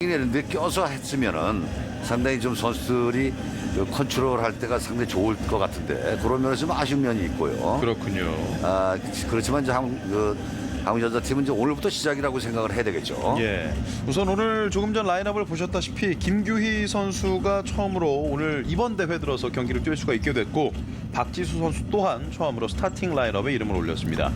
이런데 껴서 했으면은 상당히 좀 선수들이 그 컨트롤할 때가 상당히 좋을 것 같은데 그런 면에서 좀 아쉬운 면이 있고요. 그렇군요. 그렇지만 이제 한국여자팀은 이제 오늘부터 시작이라고 생각을 해야 되겠죠. 예. 우선 오늘 조금 전 라인업을 보셨다시피 김규희 선수가 처음으로 오늘 이번 대회 들어서 경기를 뛸 수가 있게 됐고 박지수 선수 또한 처음으로 스타팅 라인업에 이름을 올렸습니다.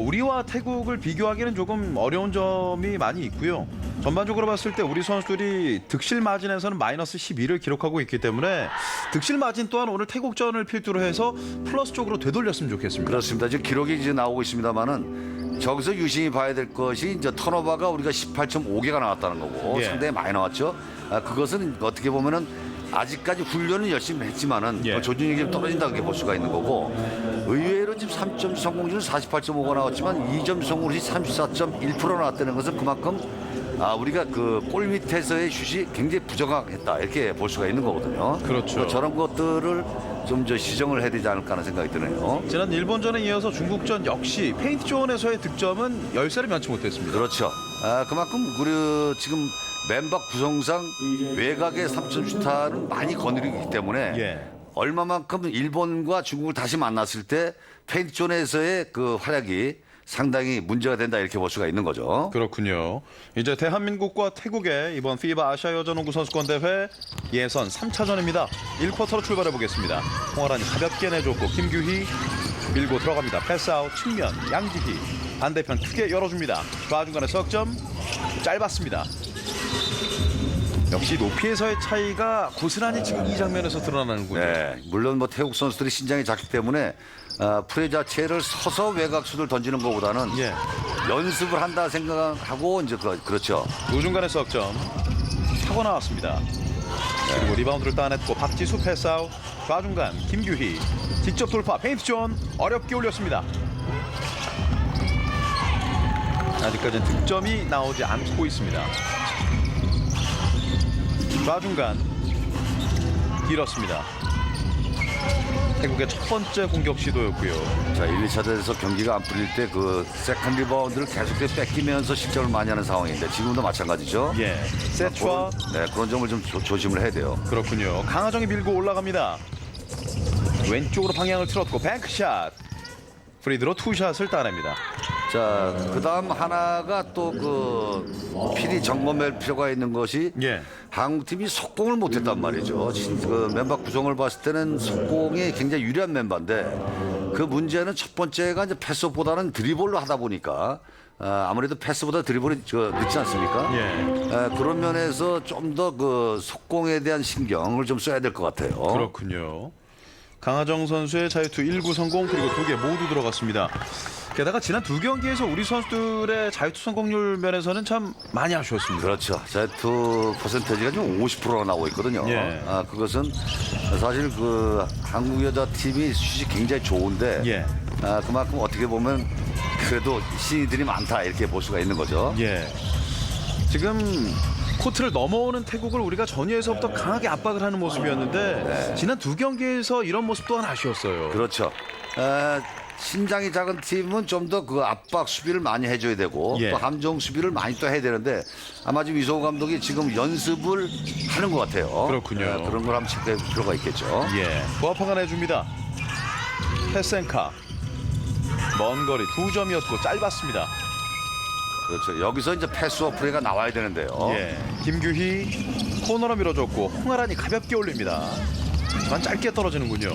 우리와 태국을 비교하기는 조금 어려운 점이 많이 있고요. 전반적으로 봤을 때 우리 선수들이 득실 마진에서는 마이너스 12를 기록하고 있기 때문에 득실 마진 또한 오늘 태국전을 필두로 해서 플러스 쪽으로 되돌렸으면 좋겠습니다. 그렇습니다. 지금 기록이 이제 나오고 있습니다만은 저기서 유심히 봐야 될 것이 이제 턴오버가 우리가 18.5개가 나왔다는 거고 예. 상당히 많이 나왔죠. 그것은 어떻게 보면은 아직까지 훈련은 열심히 했지만은 예. 조준력이 좀 떨어진다 그렇게 볼 수가 있는 거고 의외로 지금 3점 성공률은 48.5가 나왔지만 2점 성공률이 34.1% 나왔다는 것은 그만큼 우리가 그 골 밑에서의 슛이 굉장히 부정확했다 이렇게 볼 수가 있는 거거든요. 그렇죠. 저런 것들을 좀 시정을 해야 되지 않을까 하는 생각이 드네요. 지난 일본전에 이어서 중국전 역시 페인트 존에서의 득점은 열세를 면치 못했습니다. 그렇죠. 그만큼 우리 지금 맨박 구성상 외곽의 3점 슈타는 많이 거느리기 때문에 예. 얼마만큼 일본과 중국을 다시 만났을 때 페인트존에서의 그 활약이 상당히 문제가 된다 이렇게 볼 수가 있는 거죠. 그렇군요. 이제 대한민국과 태국의 이번 피바 아시아 여자농구 선수권 대회 예선 3차전입니다. 1쿼터로 출발해 보겠습니다. 홍아란이 가볍게 내줬고 김규희 밀고 들어갑니다. 패스아웃 측면 양지희 반대편 크게 열어줍니다. 좌중간에 석점 짧았습니다. 역시 높이에서의 차이가 고스란히 지금 이 장면에서 드러나는군요. 네, 물론 태국 선수들이 신장이 작기 때문에 플레이 자체를 서서 외곽슛을 던지는 것보다는 예. 연습을 한다 생각하고 이제 그렇죠. 우중간에 석점 타고 나왔습니다. 그리고 리바운드를 따냈고 박지수 패스아웃 좌중간 김규희 직접 돌파 페인트존 어렵게 올렸습니다. 아직까지는 득점이 나오지 않고 있습니다. 좌중간 길었습니다. 태국의 첫 번째 공격 시도였고요. 자, 1, 2차전에서 경기가 안 풀릴 때 그 세컨 리바운드를 계속해서 뺏기면서 실점을 많이 하는 상황인데 지금도 마찬가지죠. 예, 세트와 그런 점을 좀 조심을 해야 돼요. 그렇군요. 강하정이 밀고 올라갑니다. 왼쪽으로 방향을 틀었고 뱅크샷. 프리드로 투샷을 따냅니다. 자, 그다음 하나가 또 필히 점검할 필요가 있는 것이 예. 한국팀이 속공을 못했단 말이죠. 그 멤버 구성을 봤을 때는 속공이 굉장히 유리한 멤버인데 그 문제는 첫 번째가 이제 패스보다는 드리블로 하다 보니까 아무래도 패스보다 드리블이 늦지 않습니까? 예. 그런 면에서 좀 더 그 속공에 대한 신경을 좀 써야 될 것 같아요. 그렇군요. 강하정 선수의 자유투 1구 성공 그리고 2개 모두 들어갔습니다. 게다가 지난 두 경기에서 우리 선수들의 자유투 성공률 면에서는 참 많이 아쉬웠습니다. 그렇죠. 자유투 퍼센테이지가 지금 50%가 나오고 있거든요. 예. 그것은 사실 한국 여자 팀이 슛이 굉장히 좋은데 예. 그만큼 어떻게 보면 그래도 신이들이 많다 이렇게 볼 수가 있는 거죠. 예. 지금 코트를 넘어오는 태국을 우리가 전위에서부터 강하게 압박을 하는 모습이었는데 지난 두 경기에서 이런 모습 또한 아쉬웠어요. 그렇죠. 신장이 작은 팀은 좀 더 압박 수비를 많이 해줘야 되고 예. 또 함정 수비를 많이 또 해야 되는데 아마 지금 이성호 감독이 지금 연습을 하는 것 같아요. 그렇군요. 그런 걸 한번 체크해 볼 필요가 있겠죠. 예. 부하파가 내줍니다. 패스앤카. 먼 거리 2점이었고 짧았습니다. 그렇죠. 여기서 이제 패스와 플레이가 나와야 되는데요. 예. 김규희 코너로 밀어줬고 홍아란이 가볍게 올립니다. 하지만 짧게 떨어지는군요.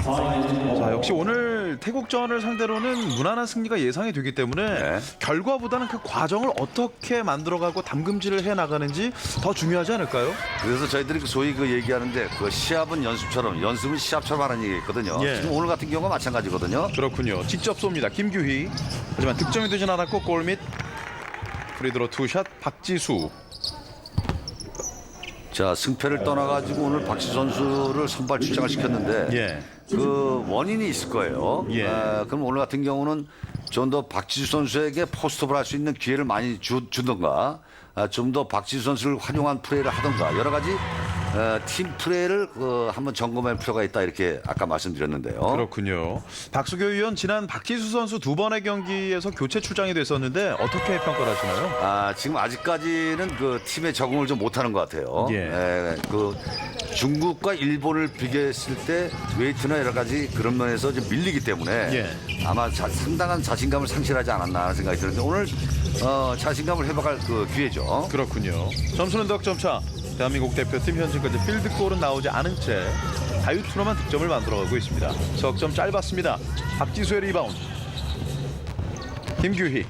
자, 역시 오늘 태국전을 상대로는 무난한 승리가 예상이 되기 때문에 네. 결과보다는 그 과정을 어떻게 만들어가고 담금질을 해나가는지 더 중요하지 않을까요? 그래서 저희들이 소위 얘기하는데 시합은 연습처럼 연습은 시합처럼 하는 얘기 있거든요. 예. 지금 오늘 같은 경우가 마찬가지거든요. 그렇군요. 직접 쏩니다. 김규희. 하지만 득점이 되진 않았고 골밑 프리드로 투샷 박지수. 자, 승패를 떠나가지고 오늘 박지 선수를 선발 출장을 시켰는데 예. 그 원인이 있을 거예요. 예. 그럼 오늘 같은 경우는 좀 더 박지수 선수에게 포스트업을 할 수 있는 기회를 많이 주던가 좀 더 박지수 선수를 활용한 플레이를 하던가 여러 가지 팀 플레이를 한번 점검할 필요가 있다 이렇게 아까 말씀드렸는데요. 그렇군요. 박수교 의원 지난 박지수 선수 두 번의 경기에서 교체 출장이 됐었는데 어떻게 평가를 하시나요? 지금 아직까지는 그 팀에 적응을 좀 못하는 것 같아요. 예. 그 중국과 일본을 비교했을 때 웨이트나 여러 가지 그런 면에서 좀 밀리기 때문에 예. 아마 상당한 자신감을 상실하지 않았나 하는 생각이 드는데 오늘 자신감을 회복할 그 기회죠. 그렇군요. 점수는 득점차. 대한민국 대표팀 현재까지 필드골은 나오지 않은 채 다이어트로만 득점을 만들어가고 있습니다. 석점 짧았습니다. 박지수의 리바운드. 김규희.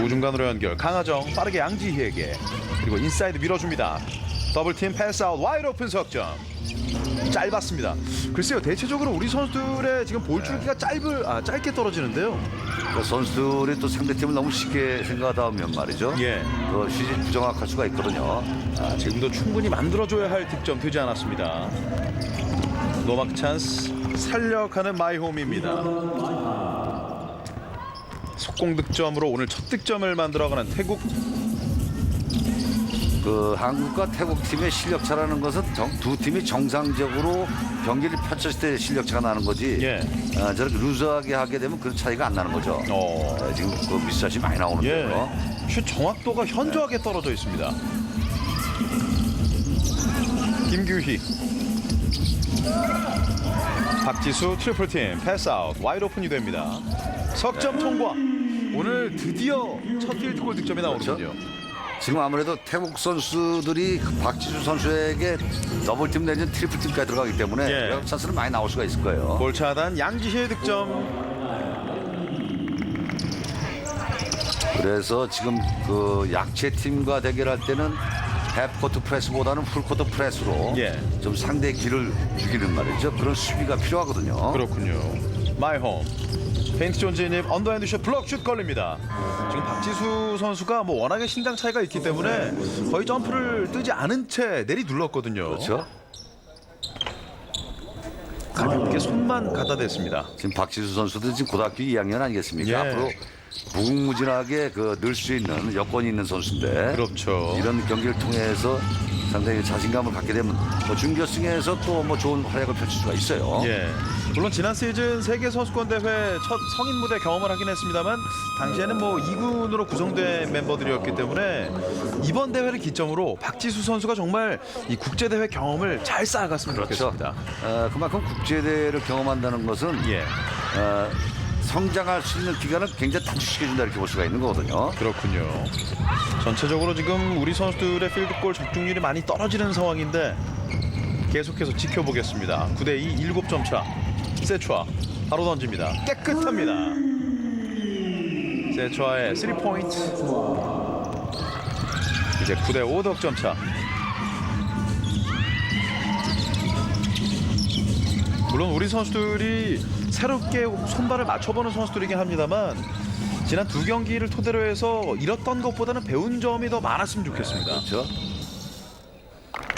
우중간으로 연결. 강하정 빠르게 양지희에게. 그리고 인사이드 밀어줍니다. 더블팀 패스아웃 와이드 오픈 석점. 짧았습니다. 글쎄요, 대체적으로 우리 선수들의 지금 볼 줄기가 짧게 떨어지는데요. 선수들이 또 상대팀을 너무 쉽게 생각하다 보면 말이죠. 예. 슛이 부정확할 수가 있거든요. 지금도 충분히 만들어줘야 할 득점 되지 않았습니다. 노마크 찬스 살려가는 마이홈입니다. 속공 득점으로 오늘 첫 득점을 만들어가는 태국. 그 한국과 태국 팀의 실력 차라는 것은 두 팀이 정상적으로 경기를 펼쳤을 때 실력 차가 나는 거지. 예. 저렇게 루즈하게 하게 되면 그런 차이가 안 나는 거죠. 지금 그 미스샷이 많이 나오는데요. 예. 슛 정확도가 현저하게 떨어져 있습니다. 김규희. 박지수 트리플팀 패스아웃 와이드 오픈이 됩니다. 석점 통과. 오늘 드디어 첫 필드골 득점이 나오거든요. 지금 아무래도 태국 선수들이 박지수 선수에게 더블팀 내지는 트리플팀까지 들어가기 때문에 예. 찬스는 많이 나올 수가 있을 거예요. 골 차단 양지희의 득점. 그래서 지금 그 약체 팀과 대결할 때는 햅코트 프레스보다는 풀코트 프레스로 예. 좀 상대의 길을 죽이는 말이죠. 그런 수비가 필요하거든요. 그렇군요. 마이홈. 페인트 존 진입 언더핸드샷 블럭슛 걸립니다. 지금 박지수 선수가 뭐 워낙에 신장 차이가 있기 때문에 거의 점프를 뜨지 않은 채 내리 눌렀거든요. 그렇죠. 가볍게 손만 갖다 댔습니다. 지금 박지수 선수도 지금 고등학교 2학년 아니겠습니까? 예. 앞으로 무궁무진하게 늘 수 있는 여건이 있는 선수인데 그렇죠. 이런 경기를 통해서 상당히 자신감을 갖게 되면 준결승에서 또 좋은 활약을 펼칠 수가 있어요. 예. 물론 지난 시즌 세계 선수권 대회 첫 성인 무대 경험을 하긴 했습니다만 당시에는 2군으로 구성된 멤버들이었기 때문에 이번 대회를 기점으로 박지수 선수가 정말 이 국제 대회 경험을 잘 쌓아갔으면 그렇죠. 좋겠습니다. 그만큼 국제대회를 경험한다는 것은 예. 성장할 수 있는 기간을 굉장히 단축시켜준다 이렇게 볼 수가 있는 거거든요. 그렇군요. 전체적으로 지금 우리 선수들의 필드골 적중률이 많이 떨어지는 상황인데 계속해서 지켜보겠습니다. 9대2 7점 차. 세추아 바로 던집니다. 깨끗합니다. 세추아의 3포인트. 이제 9대5 득점 차. 물론 우리 선수들이 새롭게 손발을 맞춰보는 선수들이긴 합니다만 지난 두 경기를 토대로 해서 잃었던 것보다는 배운 점이 더 많았으면 좋겠습니다. 그렇죠.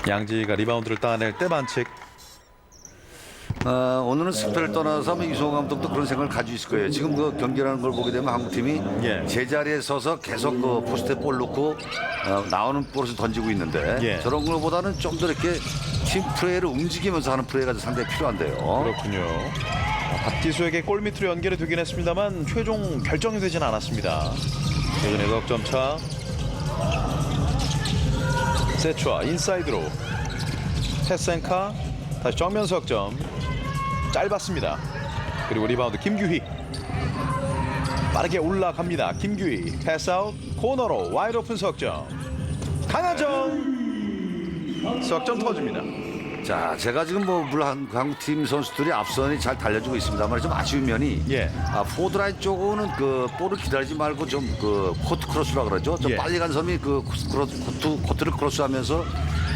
양지희가 리바운드를 따낼 때 반칙. 오늘은 승패를 떠나서 이승호 감독도 그런 생각을 가지고 있을 거예요. 지금 그 경기라는 걸 보게 되면 한국팀이 예. 제자리에 서서 계속 그 포스트에 볼 놓고 나오는 볼을 던지고 있는데 예. 저런 것보다는 좀 더 이렇게 팀 플레이를 움직이면서 하는 플레이가 상당히 필요한데요. 그렇군요. 박지수에게 골밑으로 연결이 되긴 했습니다만 최종 결정이 되진 않았습니다. 최근에 넉점 차. 세추아 인사이드로 패스앤카 다시 정면 석점. 짧았습니다. 그리고 리바운드 김규희. 빠르게 올라갑니다. 김규희 패스아웃 코너로 와이드 오픈 석점. 강하정 석점 터집니다. 자, 제가 지금 물론 한국팀 선수들이 앞선이 잘 달려주고 있습니다만 좀 아쉬운 면이 예. 포드라인 쪽은 그 볼을 기다리지 말고 좀 그 코트 크로스라 그러죠. 좀 예. 빨리 간 섬이 그 코트를 크로스하면서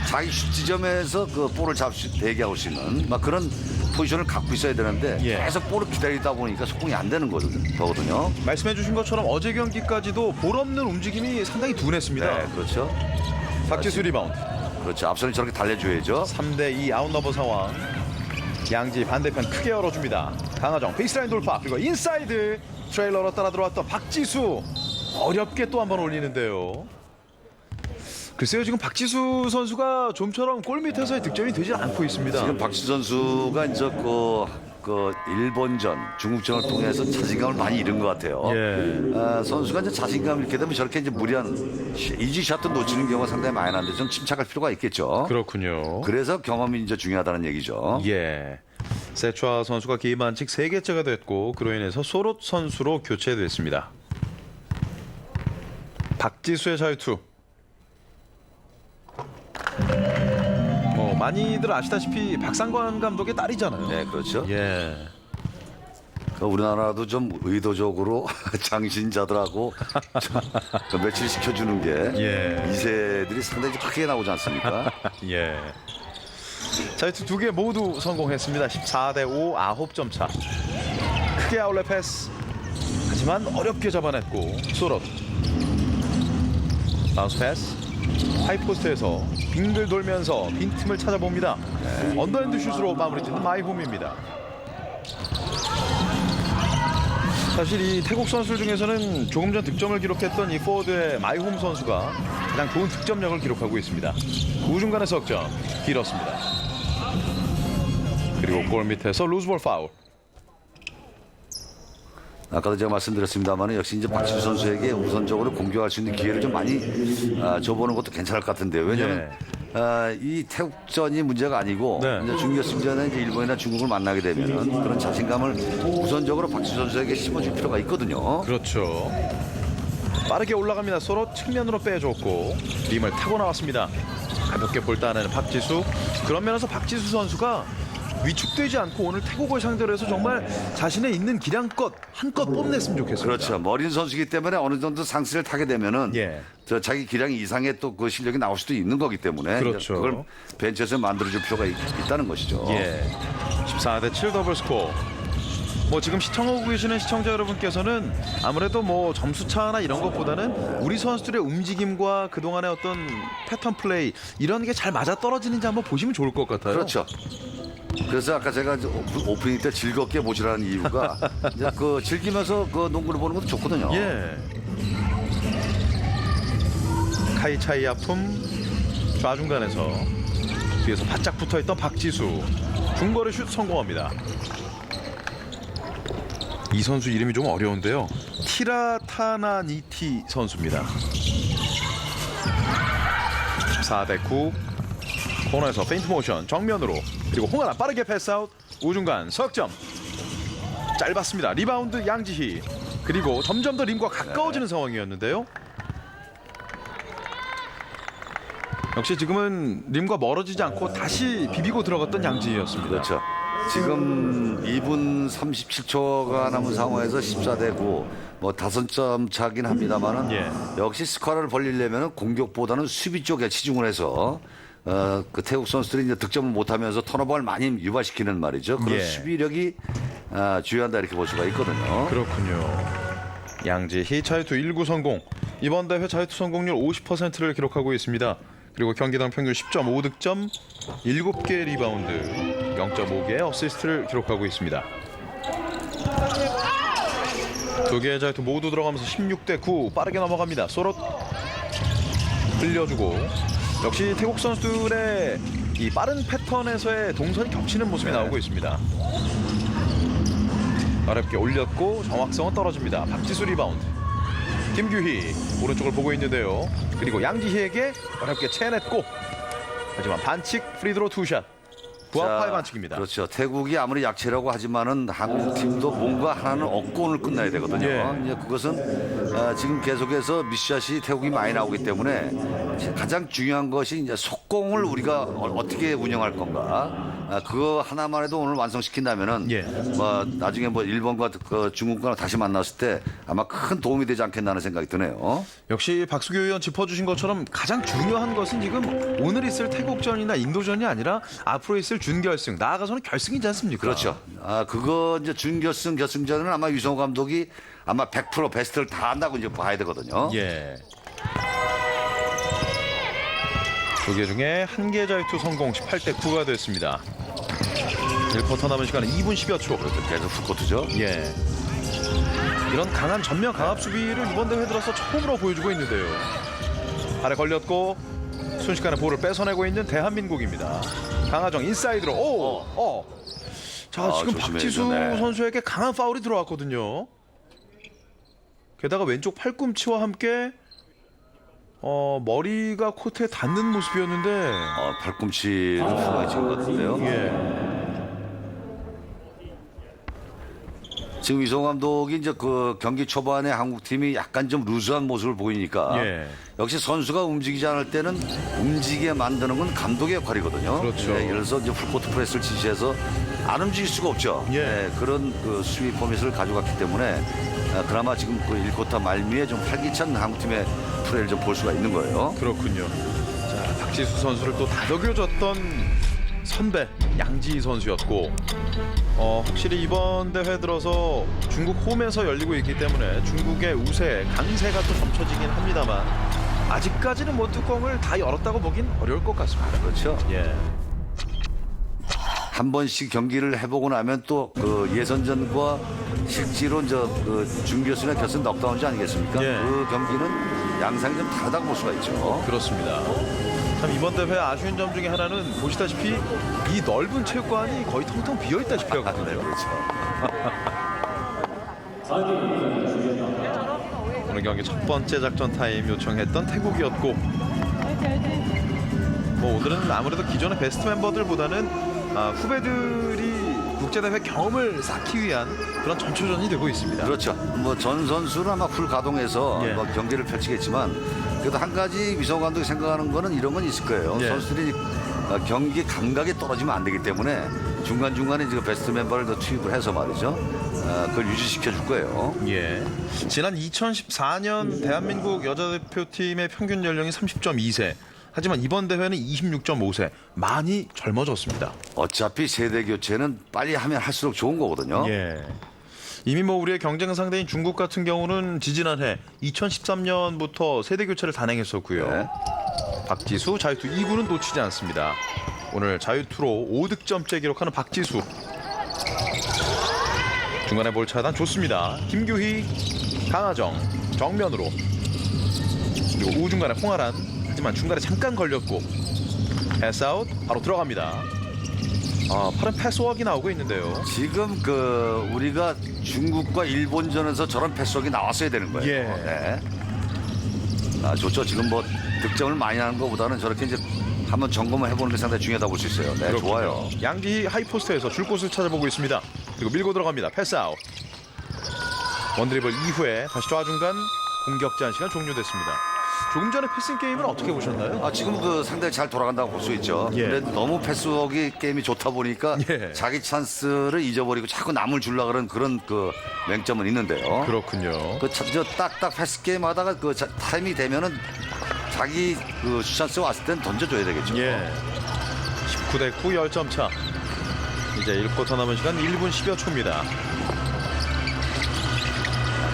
자기 슛 지점에서 그 볼을 대기하고 수 있는 그런 포지션을 갖고 있어야 되는데 예. 계속 볼을 기다리다 보니까 속공이 안 되는 거거든요. 말씀해 주신 것처럼 어제 경기까지도 볼 없는 움직임이 상당히 둔했습니다. 네, 그렇죠. 박지수 리바운드. 그렇죠. 앞선이 저렇게 달려줘야죠. 3대2 아웃넘버 상황. 양지 반대편 크게 열어줍니다. 강하정 베이스라인 돌파. 그리고 인사이드 트레일러로 따라 들어왔던 박지수. 어렵게 또 한 번 올리는데요. 글쎄요, 지금 박지수 선수가 좀처럼 골 밑에서의 득점이 되지 않고 있습니다. 지금 박지수 선수가 이제 그 일본전, 중국전을 통해서 자신감을 많이 잃은 것 같아요. 선수가 이제 자신감을 잃게 되면 저렇게 이제 무리한 이지샷도 놓치는 경우가 상당히 많이 나는데 좀 침착할 필요가 있겠죠. 그렇군요. 그래서 경험이 이제 중요하다는 얘기죠. 예. 세촤 선수가 개인 반칙 3개째가 됐고 그로 인해서 소롯 선수로 교체됐습니다. 박지수의 자유투. 많이들 아시다시피 박상관 감독의 딸이잖아요. 네, 그렇죠. 예. 우리나라도 좀 의도적으로 장신자들하고 좀 매칠 시켜주는 게 이세들이 상당히 크게 나오지 않습니까? 예. 자유투 2개 모두 성공했습니다. 14대5 9점 차. 크게 아울렛 패스. 하지만 어렵게 잡아냈고 소롯. 바운스 패스. 하이포스트에서 빙글 돌면서 빈틈을 찾아봅니다. 언더핸드 슛으로 마무리짓는 마이홈입니다. 사실 이 태국 선수들 중에서는 조금 전 득점을 기록했던 이 포워드의 마이홈 선수가 가장 좋은 득점력을 기록하고 있습니다. 우중간의 석점 길었습니다. 그리고 골 밑에서 루즈볼 파울. 아까도 제가 말씀드렸습니다만 역시 이제 박지수 선수에게 우선적으로 공격할 수 있는 기회를 좀 많이 줘보는 것도 괜찮을 것 같은데요. 왜냐하면 이 태국전이 문제가 아니고 이제 준결승전에 이제 일본이나 중국을 만나게 되면 그런 자신감을 우선적으로 박지수 선수에게 심어줄 필요가 있거든요. 그렇죠. 빠르게 올라갑니다. 서로 측면으로 빼줬고 림을 타고 나왔습니다. 가볍게 볼 따내는 박지수. 그런 면에서 박지수 선수가 위축되지 않고 오늘 태국을 상대로 해서 정말 자신의 있는 기량껏 한껏 뽐냈으면 좋겠습니다. 그렇죠. 어린 선수이기 때문에 어느 정도 상승을 타게 되면은 저 자기 기량 이상의 또 그 실력이 나올 수도 있는 거기 때문에 그렇죠. 그걸 벤치에서 만들어줄 필요가 있다는 것이죠. 14대7 더블 스코어. 지금 시청하고 계시는 시청자 여러분께서는 아무래도 점수 차나 이런 것보다는 우리 선수들의 움직임과 그동안의 어떤 패턴 플레이 이런 게 잘 맞아 떨어지는지 한번 보시면 좋을 것 같아요. 그렇죠. 그래서 아까 제가 오프닝 때 즐겁게 보시라는 이유가 이제 즐기면서 농구를 보는 것도 좋거든요. 카이차이 아픔 좌중간에서 뒤에서 바짝 붙어있던 박지수 중거리 슛 성공합니다. 이 선수 이름이 좀 어려운데요. 티라타나니티 선수입니다. 14대9 코너에서 페인트 모션 정면으로 그리고 홍하나 빠르게 패스아웃 우중간 석점 짧았습니다. 리바운드 양지희 그리고 점점 더 림과 가까워지는 상황이었는데요. 역시 지금은 림과 멀어지지 않고 다시 비비고 들어갔던 양지희였습니다. 그렇죠. 지금 2분 37초가 남은 상황에서 14대9 5점 차긴 합니다만은 역시 스코어를 벌리려면 공격보다는 수비 쪽에 치중을 해서 그 태국 선수들이 이제 득점을 못하면서 턴오버를 많이 유발시키는 말이죠. 그런 수비력이 중요하다 이렇게 볼 수가 있거든요. 그렇군요. 양지희 자유투 1구 성공. 이번 대회 자유투 성공률 50%를 기록하고 있습니다. 그리고 경기당 평균 10.5득점, 7개 리바운드, 0.5개의 어시스트를 기록하고 있습니다. 2개의 자유투 모두 들어가면서 16대9 빠르게 넘어갑니다. 소롯 흘려주고 역시 태국 선수들의 이 빠른 패턴에서의 동선이 겹치는 모습이 나오고 있습니다. 어렵게 올렸고 정확성은 떨어집니다. 박지수 리바운드. 김규희 오른쪽을 보고 있는데요. 그리고 양지희에게 어렵게 채냈고 하지만 반칙 프리드로 투샷. 부합파의 반칙입니다. 그렇죠. 태국이 아무리 약체라고 하지만은 한국 팀도 뭔가 하나는 얻고 오늘 끝나야 되거든요. 이제 그것은 지금 계속해서 미스샷이 태국이 많이 나오기 때문에 가장 중요한 것이 이제 속공을 우리가 어떻게 운영할 건가. 그거 하나만 해도 오늘 완성시킨다면은 나중에 일본과 중국과 다시 만났을 때 아마 큰 도움이 되지 않겠나 하는 생각이 드네요. 역시 박수교 의원 짚어주신 것처럼 가장 중요한 것은 지금 오늘 있을 태국전이나 인도전이 아니라 앞으로 있을 준결승 나아가서는 결승이지 않습니까? 그렇죠. 그거 이제 준결승 결승전은 아마 유성호 감독이 아마 100% 베스트를 다 한다고 이제 봐야 되거든요. 2개 중에 1개 자유투 성공 18대9가 됐습니다. 1쿼터 남은 시간은 2분 10여 초. 계속 풀코트죠. 이런 강한 전면 강압 수비를 이번 대회 들어서 처음으로 보여주고 있는데요. 발에 걸렸고 순식간에 볼을 뺏어내고 있는 대한민국입니다. 강하정 인사이드로 자, 지금 조심해야죠. 박지수 네. 선수에게 강한 파울이 들어왔거든요. 게다가 왼쪽 팔꿈치와 함께 머리가 코트에 닿는 모습이었는데 팔꿈치를 후하게 찍은 것 같은데요. 예. 지금 이성호 감독이 이제 그 경기 초반에 한국 팀이 약간 좀 루즈한 모습을 보이니까 예. 역시 선수가 움직이지 않을 때는 움직이게 만드는 건 감독의 역할이거든요. 그렇죠. 예를 들어서 이제 풀코트 프레스를 지시해서 안 움직일 수가 없죠. 예. 그런 그 수비 포맷을 가져갔기 때문에 그나마 지금 그 1쿼터 말미에 좀 활기찬 한국팀의 플레이를 좀 볼 수가 있는 거예요. 그렇군요. 자, 박지수 선수를 또 다독여줬던 선배 양지희 선수였고 확실히 이번 대회 들어서 중국 홈에서 열리고 있기 때문에 중국의 우세, 강세가 또 점쳐지긴 합니다만 아직까지는 뭐 뚜껑을 다 열었다고 보긴 어려울 것 같습니다. 그렇죠. 예. 한 번씩 경기를 해보고 나면 또 그 예선전과 실제로 그 준결승이나 결승 넉다운지 아니겠습니까? 예. 그 경기는 양상이 좀 다르다고 볼 수가 있죠. 그렇습니다. 참 이번 대회 아쉬운 점 중에 하나는 보시다시피 이 넓은 체육관이 거의 텅텅 비어있다시피 하거든요. 그렇죠. 오늘 경기 첫 번째 작전 타임 요청했던 태국이었고 뭐 오늘은 아무래도 기존의 베스트 멤버들보다는 후배들이 국제대회 경험을 쌓기 위한 그런 전초전이 되고 있습니다. 그렇죠. 뭐 전 선수는 아마 풀 가동해서 예. 뭐 경기를 펼치겠지만 그래도 한 가지 위성 감독이 생각하는 거는 이런 건 있을 거예요. 예. 선수들이 경기 감각이 떨어지면 안 되기 때문에 중간중간에 이제 베스트 멤버를 더 투입을 해서 말이죠. 그걸 유지시켜 줄 거예요. 예. 지난 2014년 대한민국 여자대표팀의 평균 연령이 30.2세. 하지만 이번 대회는 26.5세. 많이 젊어졌습니다. 어차피 세대 교체는 빨리 하면 할수록 좋은 거거든요. 예. 이미 뭐 우리의 경쟁 상대인 중국 같은 경우는 지지난해 2013년부터 세대 교체를 단행했었고요. 네. 박지수 자유투 2구는 놓치지 않습니다. 오늘 자유투로 5득점째 기록하는 박지수. 중간에 볼 차단 좋습니다. 김규희, 강하정 정면으로 그리고 우중간에 홍아란. 하지만 중간에 잠깐 걸렸고 패스아웃 바로 들어갑니다. 팔은 패스워크가 나오고 있는데요. 지금 그 우리가 중국과 일본전에서 저런 패스워크가 나왔어야 되는 거예요. 예. 네. 좋죠. 지금 뭐 득점을 많이 하는 것보다는 저렇게 이제 한번 점검을 해보는 게 상당히 중요하다고 볼 수 있어요. 네, 그렇군요. 좋아요. 양지희 하이포스트에서 줄 곳을 찾아보고 있습니다. 그리고 밀고 들어갑니다. 패스아웃. 원드리블 이후에 다시 좌중간 공격 제한 시간 종료됐습니다. 조금 전에 패싱 게임은 어떻게 보셨나요? 지금 그 상당히 잘 돌아간다고 볼 수 있죠. 예. 그런데 너무 패스워크 게임이 좋다 보니까 예. 자기 찬스를 잊어버리고 자꾸 남을 주려고 그러는 그런 그 맹점은 있는데요. 그렇군요. 저 딱딱 패스 게임 하다가 그 타임이 되면은 자기 그 수찬스 왔을 땐 던져줘야 되겠죠. 예. 19대 9 10점 차. 이제 1쿼터 남은 시간 1분 10여 초입니다.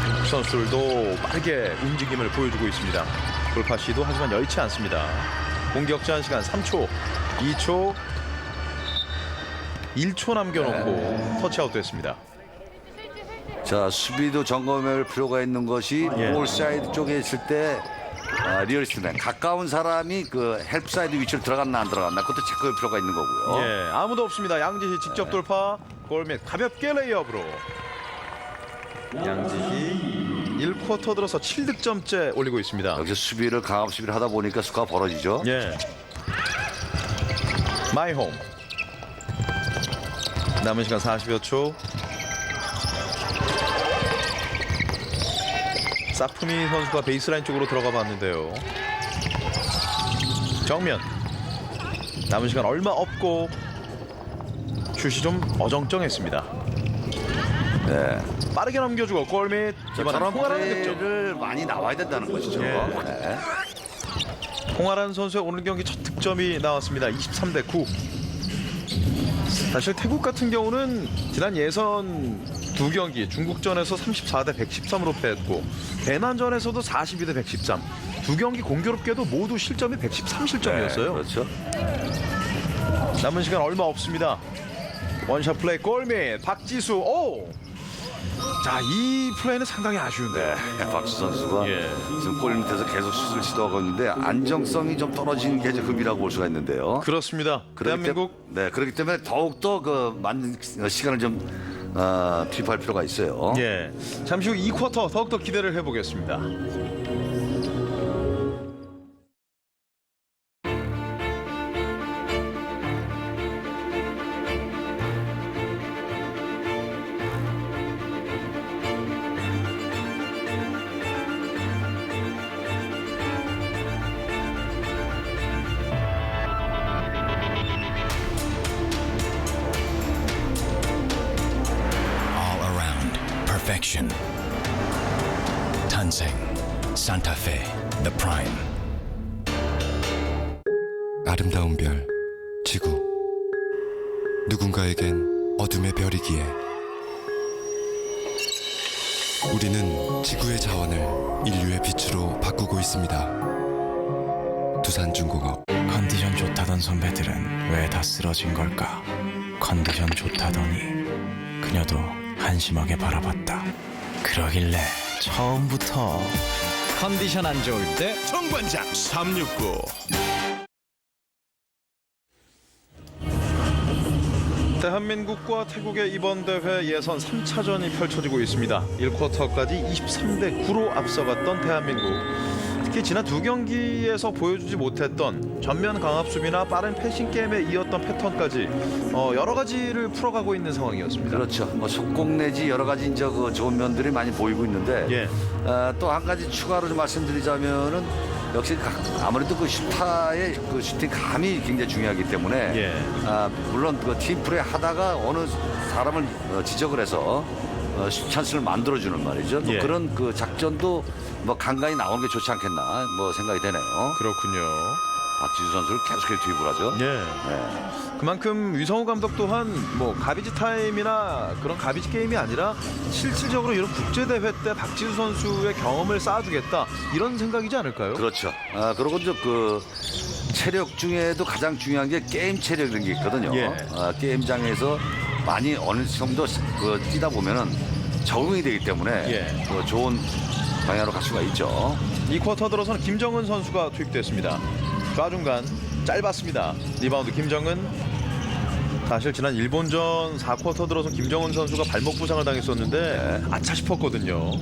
한국 선수들도 빠르게 움직임을 보여주고 있습니다. 돌파 시도 하지만 여의치 않습니다. 공격 제한 시간 3초, 2초, 1초 남겨놓고 터치아웃 됐습니다. 자, 수비도 점검할 필요가 있는 것이 예. 볼 사이드 쪽에 있을 때 리얼리스트맨 가까운 사람이 그 헬프 사이드 위치로 들어갔나 안 들어갔나 그것도 체크할 필요가 있는 거고요. 예, 아무도 없습니다. 양지희 직접 돌파, 골밑 가볍게 레이업으로. 양지희 1쿼터 들어서 7득점째 올리고 있습니다. 여기서 수비를 강압 수비를 하다 보니까 수가 벌어지죠. 예. 마이홈. 남은 시간 40여 초. 사프미 선수가 베이스라인 쪽으로 들어가 봤는데요. 정면. 남은 시간 얼마 없고 슛이 좀 어정쩡했습니다. 네. 빠르게 넘겨주고 골밑. 이번엔 저런 홍아라는 득점. 플레이를 많이 나와야 된다는 것이죠. 예. 네. 홍아란 선수의 오늘 경기 첫 득점이 나왔습니다. 23대 9. 사실 태국 같은 경우는 지난 예선 두 경기 중국전에서 34대 113으로 패했고 대만전에서도 42대 113. 두 경기 공교롭게도 모두 실점이 113실점이었어요. 그렇죠. 남은 시간 얼마 없습니다. 원샷 플레이 골밑 박지수. 오! 자, 이 플레이는 상당히 아쉬운데요. 박지수 선수가 예. 지금 골 밑에서 계속 슛을 시도하고 있는데 안정성이 좀 떨어지는 게 흡이라고 볼 수가 있는데요. 그렇습니다. 대한민국 그렇기 때문에 더욱더 그 많은 시간을 좀 투입할 필요가 있어요. 예. 잠시 후 2쿼터 더욱더 기대를 해보겠습니다. All around perfection. 탄생 Santa Fe The Prime. 아름다운 별, 지구. 누군가에겐 어둠의 별이기에 우리는 지구의 자원을 인류의 빛으로 바꾸고 있습니다. 두산중공업. 컨디션 좋다던 선배들은 왜 다 쓰러진 걸까? 컨디션 좋다더니 그녀도 한심하게 바라봤다. 그러길래 처음부터 컨디션 안 좋을 때 정관장 369. 대한민국과 태국의 이번 대회 예선 3차전이 펼쳐지고 있습니다. 1쿼터까지 23대 9로 앞서갔던 대한민국. 특히 지난 두 경기에서 보여주지 못했던 전면 강압 수비나 빠른 패싱 게임에 이었던 패턴까지 여러 가지를 풀어가고 있는 상황이었습니다. 그렇죠. 뭐 속공 내지 여러 가지 이제 그 좋은 면들이 많이 보이고 있는데 예. 또 한 가지 추가로 좀 말씀드리자면은 역시 아무래도 그 슈타의 그 슈팅 감이 굉장히 중요하기 때문에 예. 물론 그 팀플레이 하다가 어느 사람을 지적을 해서 찬스를 만들어주는 말이죠. 또 예. 그런 그 작전도 뭐 간간히 나오는 게 좋지 않겠나 뭐 생각이 되네요. 그렇군요. 박지수 선수를 계속해서 투입을 하죠. 예. 네. 그만큼 유성우 감독 또한 뭐 가비지 타임이나 그런 가비지 게임이 아니라 실질적으로 이런 국제 대회 때 박지수 선수의 경험을 쌓아주겠다 이런 생각이지 않을까요? 그렇죠. 그리고 이제 그 체력 중에도 가장 중요한 게 게임 체력이라는 게 있거든요. 예. 게임장에서 많이 어느 정도 그 뛰다 보면은 적응이 되기 때문에 예. 그 좋은 방향으로 갈 수가 있죠. 이 쿼터 들어서는 김정은 선수가 투입됐습니다. 좌중간 짧았습니다. 리바운드 김정은. 사실 지난 일본전 4쿼터 들어서 김정은 선수가 발목 부상을 당했었는데 아차 싶었거든요.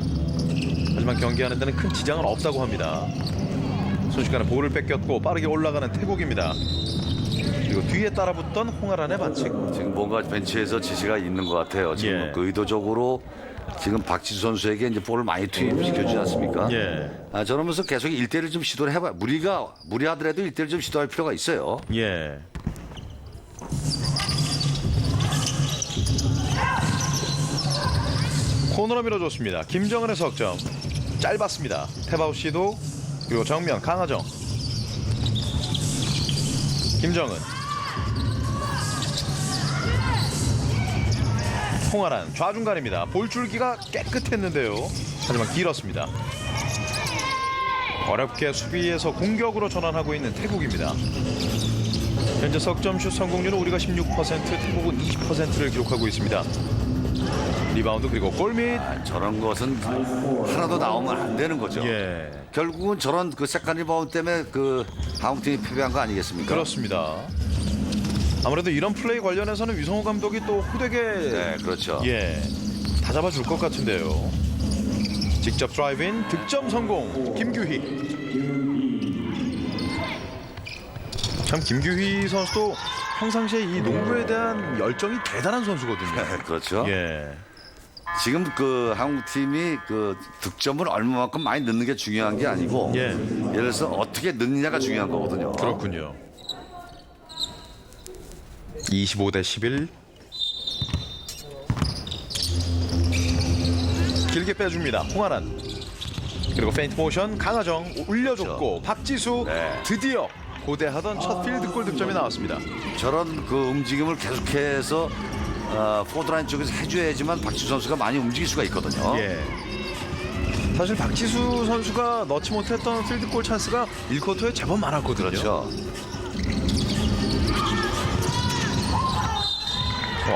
하지만 경기하는 데는 큰 지장은 없다고 합니다. 순식간에 볼을 뺏겼고 빠르게 올라가는 태국입니다. 그리고 뒤에 따라붙던 홍아란의 반칙. 지금 뭔가 벤치에서 지시가 있는 것 같아요. 지금 예. 그 의도적으로 지금 박지수 선수에게 이제 볼을 많이 투입시켜주지 않습니까? 예. 저러면서 계속 1대1을 좀 시도를 해봐요. 무리하더라도 1대1 좀 시도할 필요가 있어요. 예. 코너로 밀어줬습니다. 김정은의 석점. 짧았습니다. 탭아웃 시도. 그리고 정면 강하정. 김정은. 홍아란 좌중간입니다. 볼줄기가 깨끗했는데요. 하지만 길었습니다. 어렵게 수비에서 공격으로 전환하고 있는 태국입니다. 현재 석점슛 성공률은 우리가 16%, 태국은 20%를 기록하고 있습니다. 리바운드 그리고 골밑. 저런 것은 하나도 나오면 안 되는 거죠. 예, 결국은 저런 그 세컨 리바운드 때문에 그 한국팀이 패배한 거 아니겠습니까? 그렇습니다. 아무래도 이런 플레이 관련해서는 유성호 감독이 또 호되게 네, 그렇죠. 예, 다 잡아줄 것 같은데요. 직접 드라이브인 득점 성공. 김규희. 참 김규희 선수도 평상시에 이 농구에 대한 열정이 대단한 선수거든요. 그렇죠. 예. 지금 그 한국팀이 그 득점을 얼마만큼 많이 넣는 게 중요한 게 아니고 예. 예를 들어서 어떻게 넣느냐가 중요한 거거든요. 그렇군요. 25대 11. 길게 빼줍니다. 홍아란. 그리고 페인트 모션 강하정 올려줬고 박지수 네. 드디어 고대하던 첫 필드골 득점이 나왔습니다. 저런 그 움직임을 계속해서 포드라인 쪽에서 해줘야지만 박지수 선수가 많이 움직일 수가 있거든요. 예. 사실 박지수 선수가 넣지 못했던 필드골 찬스가 1쿼터에 제법 많았거든요. 그렇죠.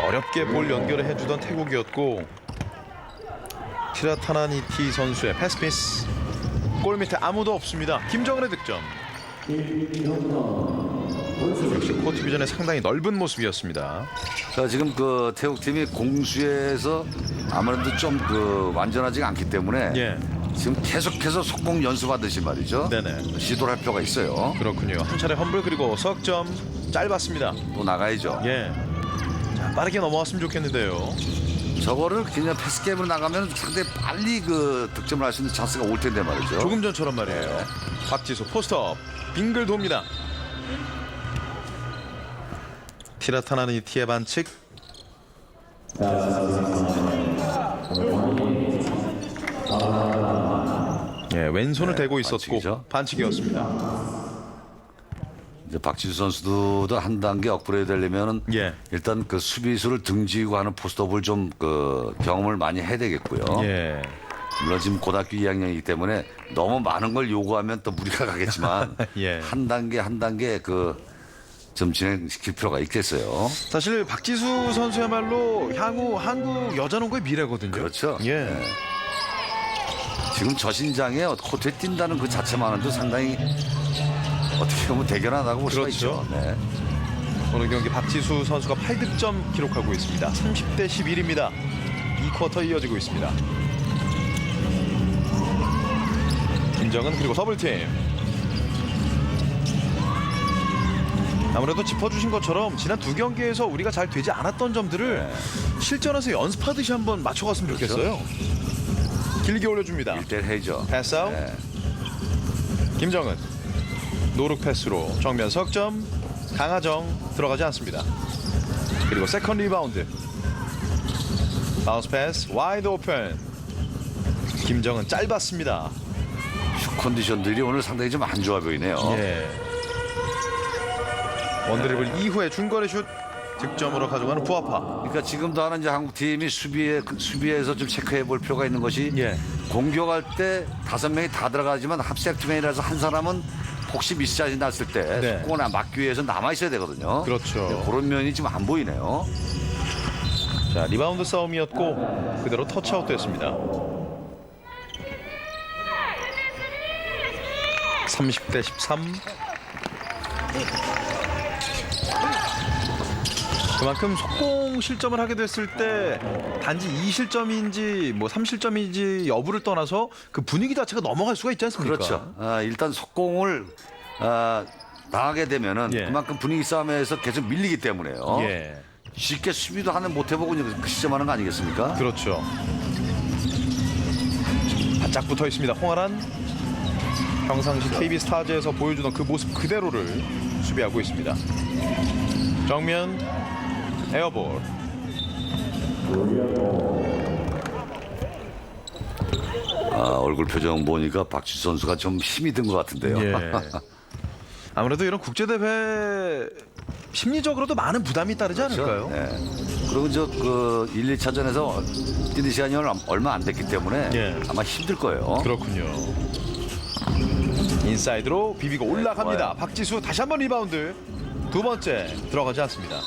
어렵게 볼 연결을 해주던 태국이었고 티라타나니티 선수의 패스 미스. 골 밑에 아무도 없습니다. 김정은의 득점. 역시 코트 비전의 상당히 넓은 모습이었습니다. 자, 지금 그 태국팀이 공수에서 아무래도 좀 그 완전하지가 않기 때문에 예. 지금 계속해서 속공 연습하듯이 말이죠. 네네. 시도를 할 필요가 있어요. 그렇군요. 한 차례 험블 그리고 석점 짧았습니다. 또 나가야죠. 예. 자, 빠르게 넘어왔으면 좋겠는데요. 저거를 그냥 패스 게임으로 나가면 상당히 빨리 그 득점을 할 수 있는 찬스가 올 텐데 말이죠. 조금 전처럼 말이에요. 박지수 포스트업 빙글 돕니다. 티라타나니티의 반칙. 예, 왼손을 대고 있었고 반칙이죠. 반칙이었습니다. 이제 박지수 선수도 한 단계 업그레이드 되려면은 예. 일단 그 수비수를 등지고 하는 포스트업을 좀 그 경험을 많이 해야 되겠고요. 예. 물론 지금 고등학교 2학년이기 때문에 너무 많은 걸 요구하면 또 무리가 가겠지만 예. 한 단계 그 좀 진행시킬 필요가 있겠어요. 사실 박지수 선수야말로 향후 한국 여자농구의 미래거든요. 그렇죠. 예. 네. 지금 저 신장에 코트에 뛴다는 그 자체만으로도 상당히 어떻게 보면 대견하다고 볼 수가 그렇죠. 있죠. 네. 오늘 경기 박지수 선수가 8득점 기록하고 있습니다. 30대 11입니다. 2쿼터 이어지고 있습니다. 김정은 그리고 더블팀. 아무래도 짚어주신 것처럼 지난 두 경기에서 우리가 잘 되지 않았던 점들을 실전에서 연습하듯이 한번 맞춰갔으면 그렇죠. 좋겠어요. 길게 올려줍니다. 1대1 해야죠. 패스 아웃. 네. 김정은 노룩 패스로 정면 석점. 강하정 들어가지 않습니다. 그리고 세컨 리바운드. 바운스 패스 와이드 오픈. 김정은 짧았습니다. 슛 컨디션들이 오늘 상당히 좀 안 좋아 보이네요. 예. 원드리블 이후에 중거리 슛 득점으로 가져가는 부하파. 그러니까 지금도 하는 이제 한국 팀이 수비에서 좀 체크해 볼 필요가 있는 것이 예. 공격할 때 5명이 다 들어가지만 합세트맨이라서 한 사람은 혹시 미스샷이 났을 때 네. 속공을 막기 위해서 남아 있어야 되거든요. 그렇죠. 네, 그런 면이 지금 안 보이네요. 자, 리바운드 싸움이었고 그대로 터치아웃 됐습니다. 30대 13. 그만큼 속공 실점을 하게 됐을 때 단지 2실점인지 뭐 3실점인지 여부를 떠나서 그 분위기 자체가 넘어갈 수가 있지 않습니까? 그렇죠. 일단 속공을 당하게 되면은 예. 그만큼 분위기 싸움에서 계속 밀리기 때문에요. 예. 쉽게 수비도 하는 못 해보고 그 시점하는 거 아니겠습니까? 그렇죠. 바짝 붙어 있습니다. 홍아란. 평상시 KB 스타즈에서 보여주던 그 모습 그대로를 수비하고 있습니다. 정면 에어볼. 얼굴 표정 보니까 박지수 선수가 좀 힘이 든 것 같은데요. 예. 아무래도 이런 국제대회 심리적으로도 많은 부담이 따르지 않을까요? 네. 그리고 그 1, 2차전에서 뛰는 시간이 얼마 안 됐기 때문에 예. 아마 힘들 거예요. 그렇군요. 인사이드로 비비고 올라갑니다. 좋아요. 박지수 다시 한번 리바운드. 두 번째 들어가지 않습니다.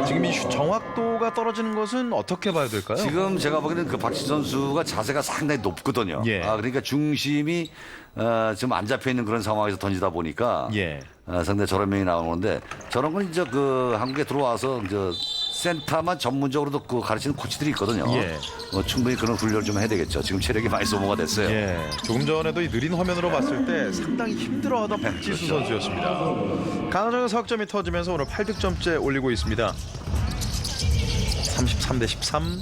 지금 이 슛 정확도가 떨어지는 것은 어떻게 봐야 될까요? 지금 제가 보기에는 그 박지수 선수가 자세가 상당히 높거든요. 예. 그러니까 중심이 좀 안 잡혀 있는 그런 상황에서 던지다 보니까 예. 상당히 저런 면이 나오는데 저런 건 이제 그 한국에 들어와서 이제 센터만 전문적으로도 그 가르치는 코치들이 있거든요. 예. 충분히 그런 훈련을 좀 해야 되겠죠. 지금 체력이 많이 소모가 됐어요. 예. 조금 전에도 이 느린 화면으로 봤을 때 상당히 힘들어하던 박지수 선수였습니다. 강하정의 석점이 터지면서 오늘 8득점째 올리고 있습니다. 33대 13.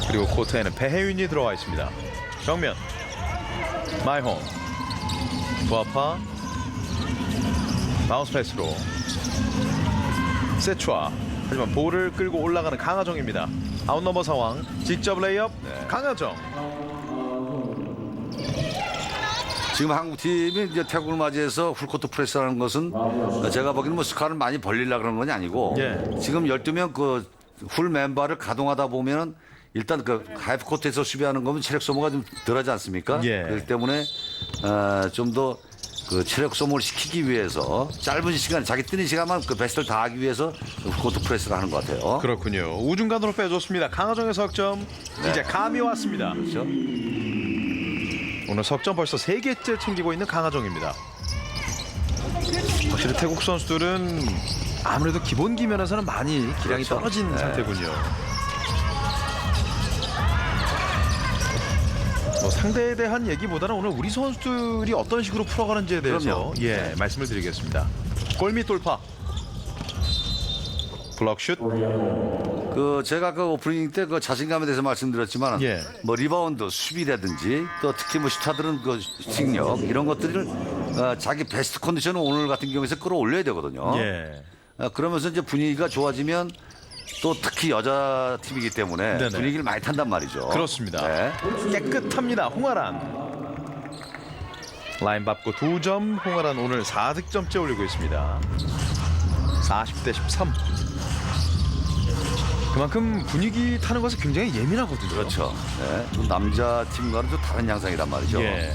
그리고 코트에는 배혜윤이 들어와 있습니다. 정면 마이홈 부아파 마우스 패스로 세추아. 하지만 볼을 끌고 올라가는 강하정입니다. 아웃넘버 상황 직접 레이업. 강하정. 지금 한국 팀이 이제 태국을 맞이해서 풀코트 프레스하는 것은 제가 보기에는 뭐 스카를 많이 벌리려 그런 건 아니고 예. 지금 12명 그 풀 멤버를 가동하다 보면은 일단 그 하이프 코트에서 수비하는 거면 체력 소모가 좀 덜하지 않습니까? 예. 그렇기 때문에 좀 더 그 체력 소모를 시키기 위해서 짧은 시간 자기 뛰는 시간만 그 베스트를 다하기 위해서 코트 프레스를 하는 것 같아요. 그렇군요. 우중간으로 빼줬습니다. 강하정의 석점. 이제 감이 왔습니다. 그렇죠? 오늘 석점 벌써 3개째 챙기고 있는 강하정입니다. 확실히 태국 선수들은 아무래도 기본기 면에서는 많이 기량이 그렇죠. 떨어진 네. 상태군요. 뭐 상대에 대한 얘기보다는 오늘 우리 선수들이 어떤 식으로 풀어가는지에 대해서 그럼요. 네. 말씀을 드리겠습니다. 골밑 돌파. 블럭슛. 그 제가 그 오프닝 때 그 자신감에 대해서 말씀드렸지만 예. 뭐 리바운드 수비라든지 또 특히 뭐 슈타들은 그 슈팅력 이런 것들을 자기 베스트 컨디션을 오늘 같은 경우에서 끌어올려야 되거든요. 예. 그러면서 이제 분위기가 좋아지면 또 특히 여자 팀이기 때문에 네네. 분위기를 많이 탄단 말이죠. 그렇습니다. 네. 깨끗합니다. 홍아란. 라인 밟고 2점. 홍아란 오늘 4득점째 올리고 있습니다. 40대 13. 그만큼 분위기 타는 것에 굉장히 예민하거든요. 그렇죠. 네. 또 남자 팀과는 좀 다른 양상이란 말이죠. 예.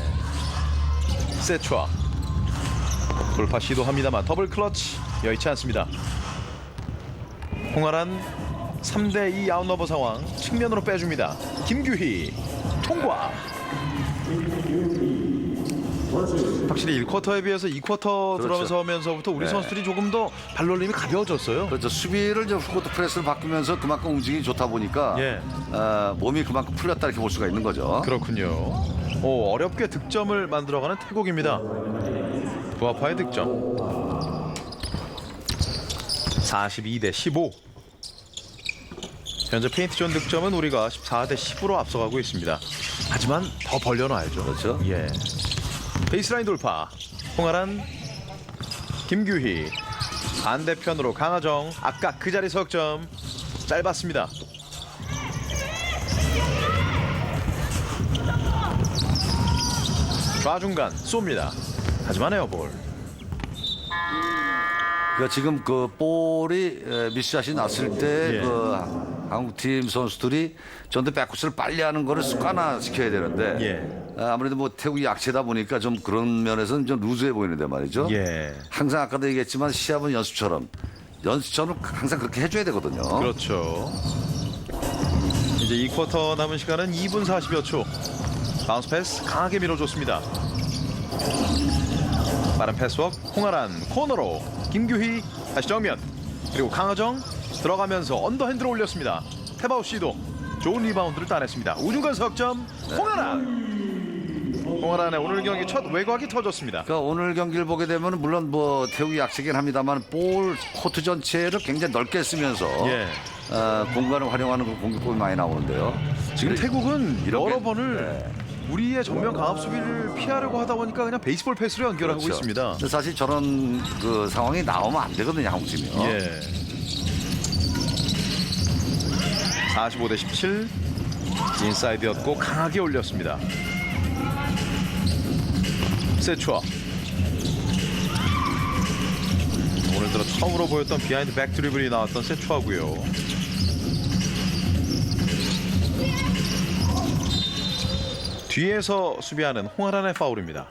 세추아. 돌파 시도합니다만 더블 클러치 여의치 않습니다. 홍아란 3대2 아웃너버 상황. 측면으로 빼줍니다. 김규희 통과. 확실히 1쿼터에 비해서 2쿼터 그렇죠. 들어서면서부터 우리 네. 선수들이 조금 더 발놀림이 가벼워졌어요. 그렇죠. 수비를 이제 풀코트 프레스를 바꾸면서 그만큼 움직임이 좋다 보니까 예. 몸이 그만큼 풀렸다 이렇게 볼 수가 있는 거죠. 그렇군요. 오, 어렵게 득점을 만들어가는 태국입니다. 부하파의 득점. 42대 15. 현재 페인트존 득점은 우리가 14대 10으로 앞서가고 있습니다. 하지만 더 벌려놔야죠. 그렇죠. 예. 베이스라인 돌파. 홍아란, 김규희. 반대편으로 강하정. 아까 그 자리 석점. 짧았습니다. 좌중간 쏩니다. 하지만 에어볼. 그러니까 지금 그 볼이 미스샷이 났을 때 예. 그 한국팀 선수들이 전대 백코스를 빨리 하는 거를 습관화 시켜야 되는데 예. 아무래도 뭐 태국이 약체다 보니까 좀 그런 면에서는 좀 루즈해 보이는데 말이죠. 예. 항상 아까도 얘기했지만 시합은 연습처럼 항상 그렇게 해줘야 되거든요. 그렇죠. 이제 2쿼터 남은 시간은 2분 40여 초. 바운스 패스 강하게 밀어줬습니다. 빠른 패스워크 홍아란 코너로 김규희 다시 정면 그리고 강하정 들어가면서 언더핸드로 올렸습니다. 탭아웃 시도 좋은 리바운드를 따냈습니다. 우중간 석점 홍아란. 홍아란의 오늘 경기 첫 외곽이 터졌습니다. 그러니까 오늘 경기를 보게 되면 물론 뭐 태국이 약세긴 합니다만 볼 코트 전체를 굉장히 넓게 쓰면서 예. 공간을 활용하는 그 공격법이 많이 나오는데요. 지금 태국은 이렇게- 여러 번을 우리의 정면 강압 수비를 피하려고 하다 보니까 그냥 베이스볼 패스로 연결하고 그렇죠. 있습니다. 근데 사실 저런 그 상황이 나오면 안 되거든요, 한국팀이요. 예. 45대 17. 인사이드였고 강하게 올렸습니다. 세추아. 오늘 들어 처음으로 보였던 비하인드 백 드리블이 나왔던 세추아고요. 뒤에서 수비하는 홍아란의 파울입니다.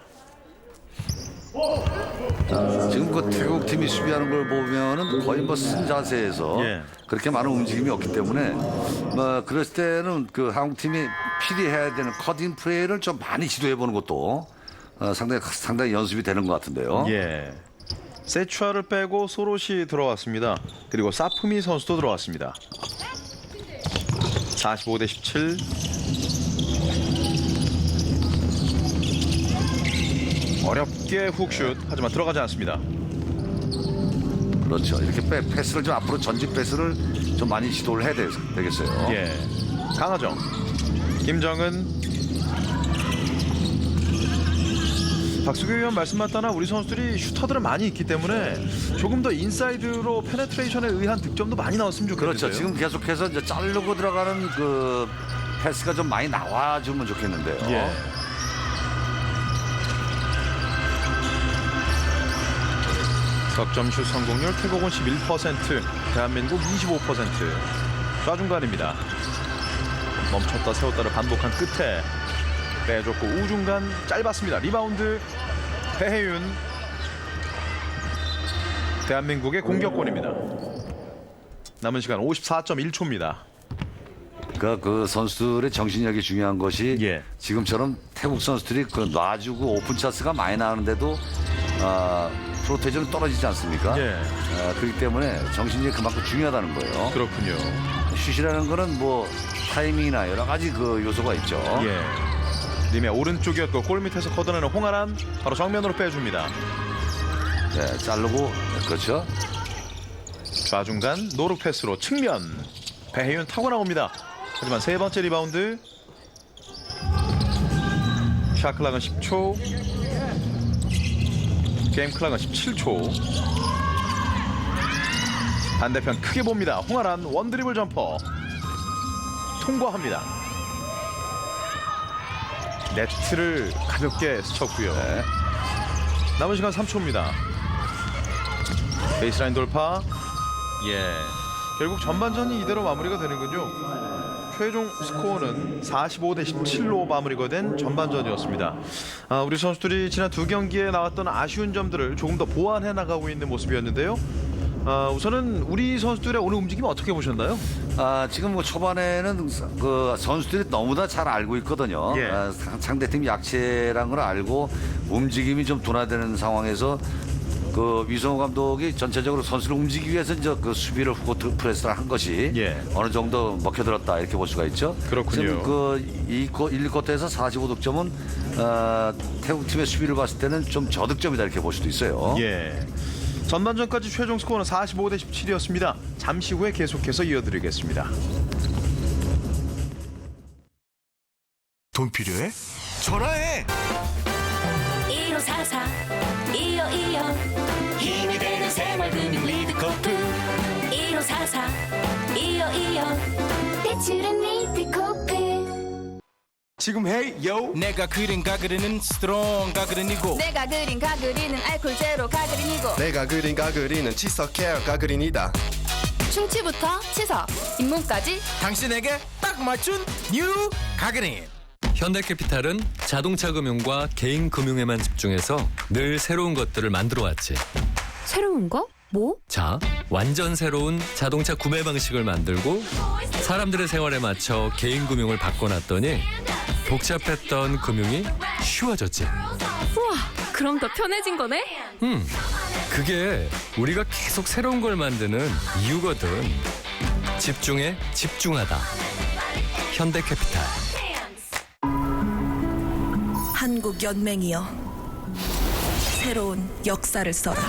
지금 그 태국 팀이 수비하는 걸 보면은 거의 뭐 쓴 자세에서 예. 그렇게 많은 움직임이 없기 때문에 뭐 그랬을 때는 그 한국 팀이 필히 해야 되는 커팅 플레이를 좀 많이 지도해 보는 것도 상당히 연습이 되는 것 같은데요. 예. 세추아를 빼고 소롯이 들어왔습니다. 그리고 사프미 선수도 들어왔습니다. 45대 17. 어렵게 훅슛 하지만 들어가지 않습니다. 그렇죠. 이렇게 패스를 좀 앞으로 전직 패스를 좀 많이 지도를 해야 되겠어요. 예. 강하정, 김정은. 박수규 위원 말씀 맞다나 우리 선수들이 슈터들은 많이 있기 때문에 조금 더 인사이드로 페네트레이션에 의한 득점도 많이 나왔으면 좋겠어요. 그렇죠. 지금 계속해서 이제 자르고 들어가는 그 패스가 좀 많이 나와주면 좋겠는데요. 예. 석점슛 성공률 태국은 11%, 대한민국 25%. 좌중간입니다. 멈췄다 세웠다를 반복한 끝에 빼줬고 우중간 짧았습니다. 리바운드 배혜윤. 대한민국의 공격권입니다. 남은 시간 54.1초입니다. 그러니까 그 선수들의 정신력이 중요한 것이 예. 지금처럼 태국 선수들이 그 놔주고 오픈 차스가 많이 나는데도 프로테이저는 떨어지지 않습니까? 예. 그렇기 때문에 정신력이 그만큼 중요하다는 거예요. 그렇군요. 슛이라는 거는 뭐 타이밍이나 여러 가지 그 요소가 있죠. 예. 님의 오른쪽이었고 골 밑에서 걷어내는 홍아란 바로 정면으로 빼줍니다. 네, 자르고 그렇죠. 좌중간 노루 패스로 측면. 배혜윤 타고 나옵니다. 하지만 세 번째 리바운드. 샷클락은 10초. 게임 클락은 17초. 반대편 크게 봅니다. 홍아란 원드리블 점퍼. 통과합니다. 네트를 가볍게 스쳤고요. 네. 남은 시간 3초입니다. 베이스라인 돌파. 예. 결국 전반전이 이대로 마무리가 되는군요. 최종 스코어는 45대 17로 마무리가 된 전반전이었습니다. 우리 선수들이 지난 두 경기에 나왔던 아쉬운 점들을 조금 더 보완해 나가고 있는 모습이었는데요. 우선은 우리 선수들의 오늘 움직임 어떻게 보셨나요? 지금 뭐 초반에는 그 선수들이 너무나 잘 알고 있거든요. 예. 상대팀 약체란 걸 알고 움직임이 좀 둔화되는 상황에서 그 위성호 감독이 전체적으로 선수를 움직이기 위해서 이제 그 수비를 후고 프레스를 한 것이 예. 어느 정도 먹혀들었다 이렇게 볼 수가 있죠. 그렇군요. 지금 그 1, 2쿼터에서 45득점은 태국 팀의 수비를 봤을 때는 좀 저득점이다 이렇게 볼 수도 있어요. 예. 전반전까지 최종 스코어는 45대 17이었습니다. 잠시 후에 계속해서 이어드리겠습니다. 돈 필요해? 전화해. 1544 2525 힘이 되는 생활금융 리드코프 1544 2525 대출은 리드코프 지금 해, 요. 내가 그린 가그리는 스트롱 가그린이고 내가 그린 가그리는 알콜 제로 가그린이고 내가 그린 가그리는 치석 케어 가그린이다. 충치부터 치석 잇몸까지 당신에게 딱 맞춘 뉴 가그린. 현대캐피탈은 자동차 금융과 개인 금융에만 집중해서 늘 새로운 것들을 만들어왔지. 새로운 거? 뭐? 자, 완전 새로운 자동차 구매 방식을 만들고 사람들의 생활에 맞춰 개인 금융을 바꿔놨더니 복잡했던 금융이 쉬워졌지. 우와 그럼 더 편해진 거네? 그게 우리가 계속 새로운 걸 만드는 이유거든. 집중에 집중하다. 현대캐피탈. 한국 연맹이여 새로운 역사를 써라.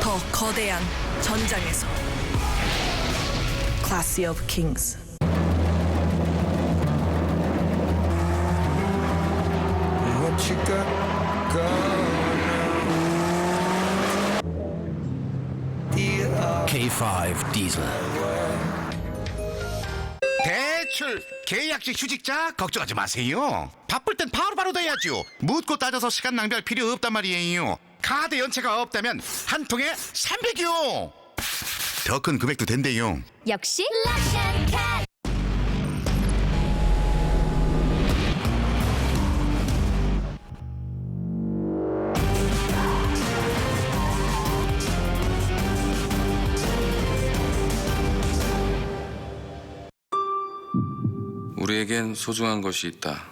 더 거대한 전장에서 Classy of Kings. K5 디젤. 대출, 계약직 휴직자 걱정하지 마세요. 바쁠 땐 바로바로 돼야죠. 묻고 따져서 시간 낭비할 필요 없단 말이에요. 카드 연체가 없다면 한 통에 300이요. 더 큰 금액도 된대요. 역시 우리에겐 소중한 것이 있다.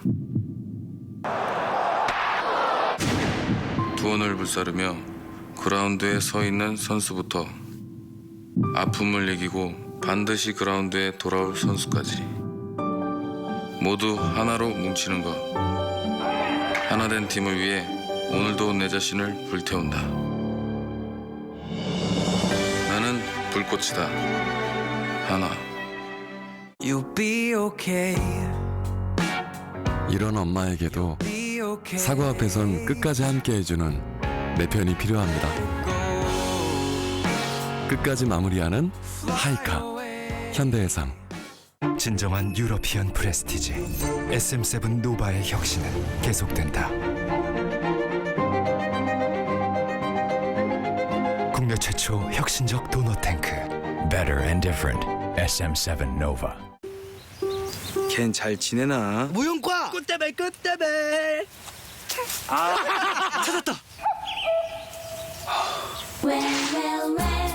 투혼을 불사르며 그라운드에 서 있는 선수부터 아픔을 이기고 반드시 그라운드에 돌아올 선수까지 모두 하나로 뭉치는 것. 하나된 팀을 위해 오늘도 내 자신을 불태운다. 나는 불꽃이다. 하나. You'll be okay. 이런 엄마에게도 사과 앞에선 끝까지 함께 해주는 내 편이 필요합니다. 끝까지 마무리하는 하이카 현대해상. 진정한 유러피언 프레스티지 SM7 노바의 혁신은 계속된다. 국내 최초 혁신적 도넛 탱크 Better and Different SM7 Nova. 걘 잘 지내나? 무용과 꽃다발 꽃다발. 아 찾았다.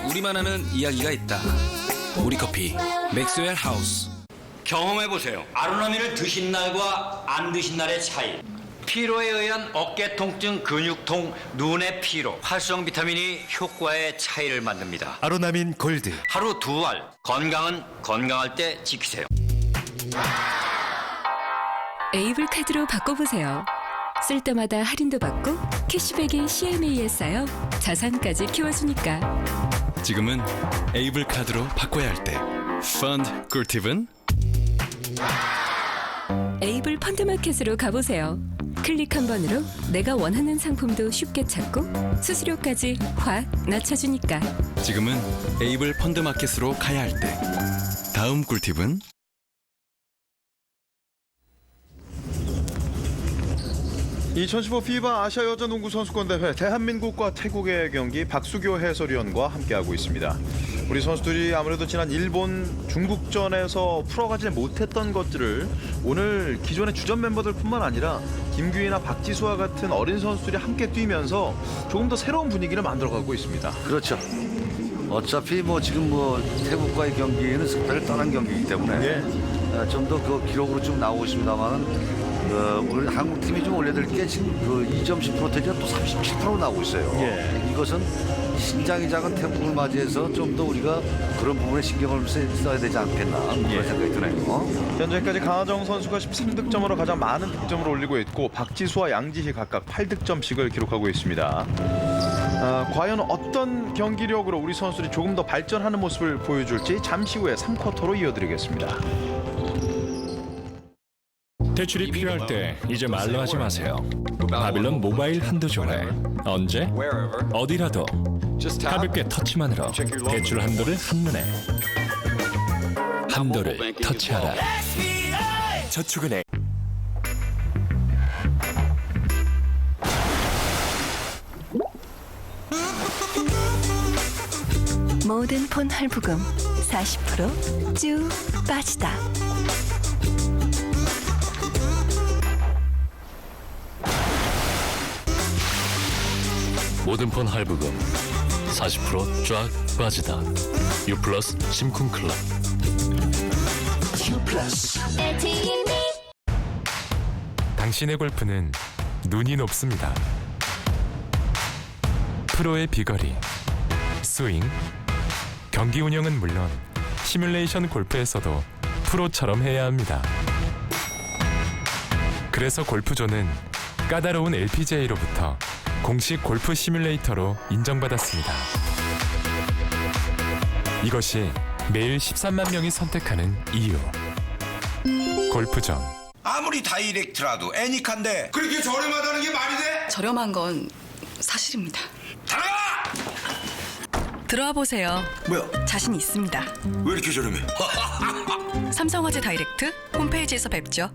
우리만 아는 이야기가 있다. 우리 커피 맥스웰 하우스. 경험해보세요. 아로나민을 드신 날과 안 드신 날의 차이. 피로에 의한 어깨 통증, 근육통, 눈의 피로, 활성 비타민이 효과의 차이를 만듭니다. 아로나민 골드. 하루 2알. 건강은 건강할 때 지키세요. 에이블 카드로 바꿔보세요. 쓸 때마다 할인도 받고 캐시백이 CMA에 쌓여 자산까지 키워주니까. 지금은 에이블 카드로 바꿔야 할 때. 펀드 꿀팁은? 에이블 펀드마켓으로 가보세요. 클릭 한 번으로 내가 원하는 상품도 쉽게 찾고 수수료까지 확 낮춰주니까. 지금은 에이블 펀드 마켓으로 가야 할 때. 다음 꿀팁은? (2015) 피바 아시아 여자 농구 선수권 대회 대한민국과 태국의 경기 박수교 해설위원과 함께하고 있습니다. 우리 선수들이 아무래도 지난 일본, 중국전에서 풀어가지 못했던 것들을 오늘 기존의 주전 멤버들뿐만 아니라 김규희나 박지수와 같은 어린 선수들이 함께 뛰면서 조금 더 새로운 분위기를 만들어가고 있습니다. 그렇죠. 어차피 뭐 지금 뭐 태국과의 경기는 승패를 떠난 경기이기 때문에 좀 더 그 기록으로 좀 나오고 있습니다만은 우리 한국 팀이 좀 올려드릴 게 지금 그 2점씩 프로테이지가 또 37% 나오고 있어요. 이것은 신장이 작은 태국을 맞이해서 좀 더 우리가 그런 부분에 신경을 써야 되지 않겠나 그런 생각이 드네요. 현재까지 강하정 선수가 13득점으로 가장 많은 득점을 올리고 있고 박지수와 양지희 각각 8득점씩을 기록하고 있습니다. 과연 어떤 경기력으로 우리 선수들이 조금 더 발전하는 모습을 보여줄지 잠시 후에 3쿼터로 이어드리겠습니다. 대출이 필요할 때 이제 말로 하지 마세요. 바빌론 모바일 한도 조회. 언제? 어디라도 가볍게 터치만으로 대출 한도를 한눈에. 한도를 터치하라. 저축은행. 모든 폰 할부금 40% 쭉 빠지다. 모든 폰 할부금 40% 쫙 빠지다. 유플러스 심쿵클럽. 당신의 골프는 눈이 높습니다. 프로의 비거리, 스윙, 경기 운영은 물론 시뮬레이션 골프에서도 프로처럼 해야 합니다. 그래서 골프존은 까다로운 LPGA로부터 공식 골프 시뮬레이터로 인정받았습니다. 이것이 매일 13만 명이 선택하는 이유. 골프존. 아무리 다이렉트라도 애니카인데 그렇게 저렴하다는 게 말이 돼? 저렴한 건 사실입니다. 들어와 보세요. 뭐야? 자신 있습니다. 왜 이렇게 저렴해? 삼성화재 다이렉트 홈페이지에서 뵙죠.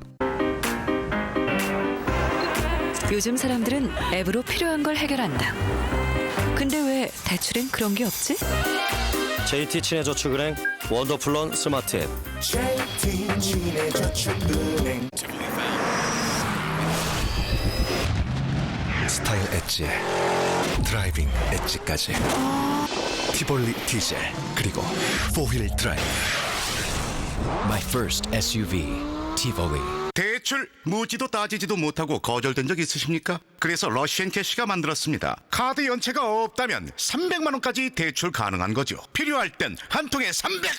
요즘 사람들은 앱으로 필요한 걸 해결한다. 근데 왜 대출엔 그런 게 없지? JT 친해저축은행 원더풀런 스마트 앱. JT 친해저축은행. 스타일 엣지, 드라이빙 엣지까지. 티볼리 디젤 그리고 4휠 드라이브. My first SUV, 티볼리. 대출 묻지도 따지지도 못하고 거절된 적 있으십니까? 그래서 러시앤캐시가 만들었습니다. 카드 연체가 없다면 300만 원까지 대출 가능한 거죠. 필요할 땐 한 통에 300.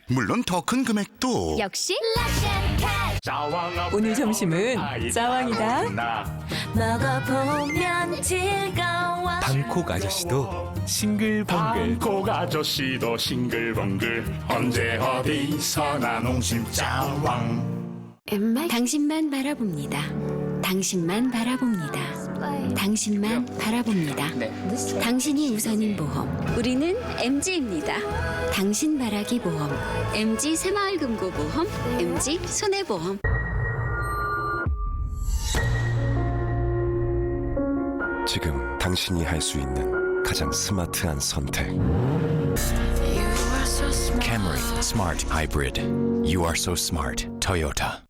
물론 더 큰 금액도. 역시 오늘 점심은 짜왕이다. 먹어보면 즐거워. 방콕 아저씨도 싱글벙글. 방콕 아저씨도 싱글벙글. 언제 어디서나 농심짜왕. 당신만 바라봅니다. 당신만 바라봅니다. 당신만 바라봅니다. 당신이 우선인 보험. 우리는 MG입니다. 당신 바라기 보험. MG 새마을금고보험. MG 손해보험. 지금 당신이 할 수 있는 가장 스마트한 선택. Camry Smart Hybrid. You are so smart. Toyota.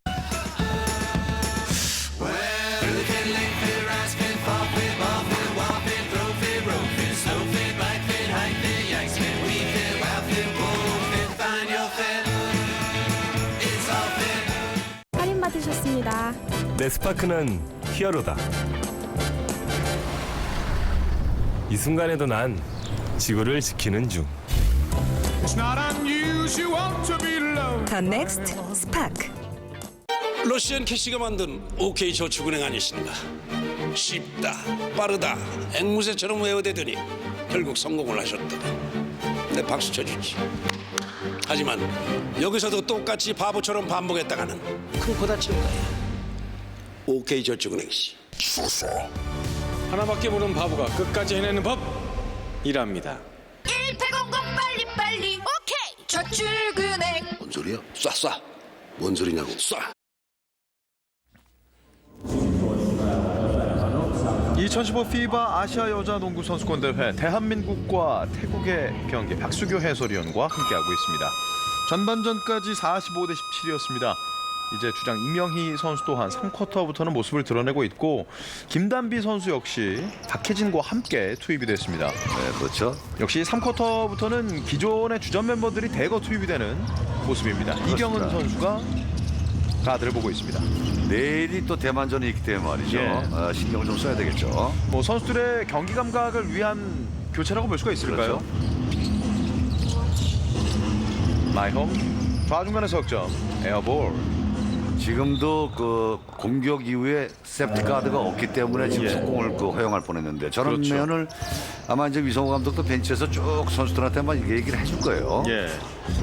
받으셨습니다. 내 스파크는 히어로다. 이 순간에도 난 지구를 지키는 중. 더 넥스트 스파크. 러시안 캐시가 만든 OK 저축은행 아니신가? 쉽다, 빠르다, 앵무새처럼 외워대더니 결국 성공을 하셨다. 내 박수 쳐주지. 하지만 여기서도 똑같이 바보처럼 반복했다가는 큰 코 다칠 거야. OK 저축은행 씨. 수소. 하나밖에 모르는 바보가 끝까지 해내는 법. 이랍니다. 1800 빨리 오케이 저축은행. 뭔 소리야? 쏴. 뭔 소리냐고. 쏴. 2015 피바 아시아 여자 농구 선수권 대회 대한민국과 태국의 경기 박수교 해설위원과 함께하고 있습니다. 전반전까지 45대 17이었습니다. 이제 주장 임영희 선수 또한 3쿼터부터는 모습을 드러내고 있고 김단비 선수 역시 박혜진과 함께 투입이 됐습니다. 네, 그렇죠. 역시 3쿼터부터는 기존의 주전 멤버들이 대거 투입이 되는 모습입니다. 그렇습니다. 이경은 선수가 가드를 보고 있습니다. 내일이 또 대만전이 있기 때문에 말이죠. 예. 신경을 좀 써야 되겠죠. 뭐 선수들의 경기 감각을 위한 교체라고 볼 수가 있을까요? 마이홈 좌중간의 석점 에어볼. 지금도 그 공격 이후에 세프티 가드가 없기 때문에 지금 속공을 허용할 뻔했는데 저런 그렇죠. 면을 아마 이제 위성호 감독도 벤치에서 쭉 선수들한테만 얘기를 해줄 거예요. 예.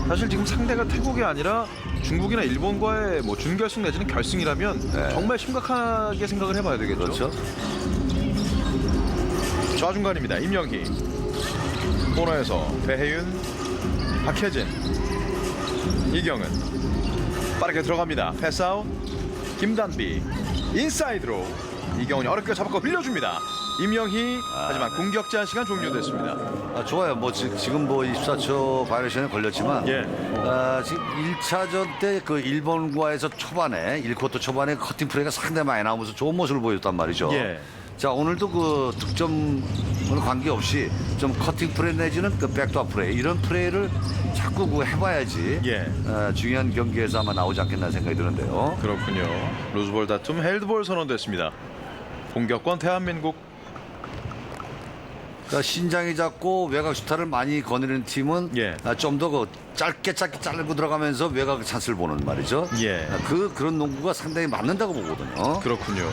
사실 지금 상대가 태국이 아니라 중국이나 일본과의 뭐 준결승 내지는 결승이라면 정말 심각하게 생각을 해봐야 되겠죠. 그렇죠. 좌중간입니다. 임영희 코너에서 배혜윤, 박혜진, 이경은 빠르게 들어갑니다. 패스아웃 김단비 인사이드로 이경은이 어렵게 잡았고 흘려줍니다. 임영희 하지만 공격 제한 시간 종료됐습니다. 좋아요. 뭐 지금 뭐 24초 바이올레이션에 걸렸지만 지금 1차전 때 그 일본과에서 초반에 1쿼터 초반에 커팅 플레이가 상당히 많이 나오면서 좋은 모습을 보였단 말이죠. 자 오늘도 그 득점과 관계없이 좀 커팅 플레이 내지는 그 백도어 플레이 이런 플레이를 자꾸 해봐야지 중요한 경기에서 아마 나오지 않겠나 생각이 드는데요. 그렇군요. 루즈볼 다툼 헬드볼 선언됐습니다. 공격권 대한민국. 그러니까 신장이 작고 외곽 슈타를 많이 거느리는 팀은 좀 더 그 짧게 자르고 들어가면서 외곽 찬스를 보는 말이죠. 그런 농구가 상당히 맞는다고 보거든요. 그렇군요.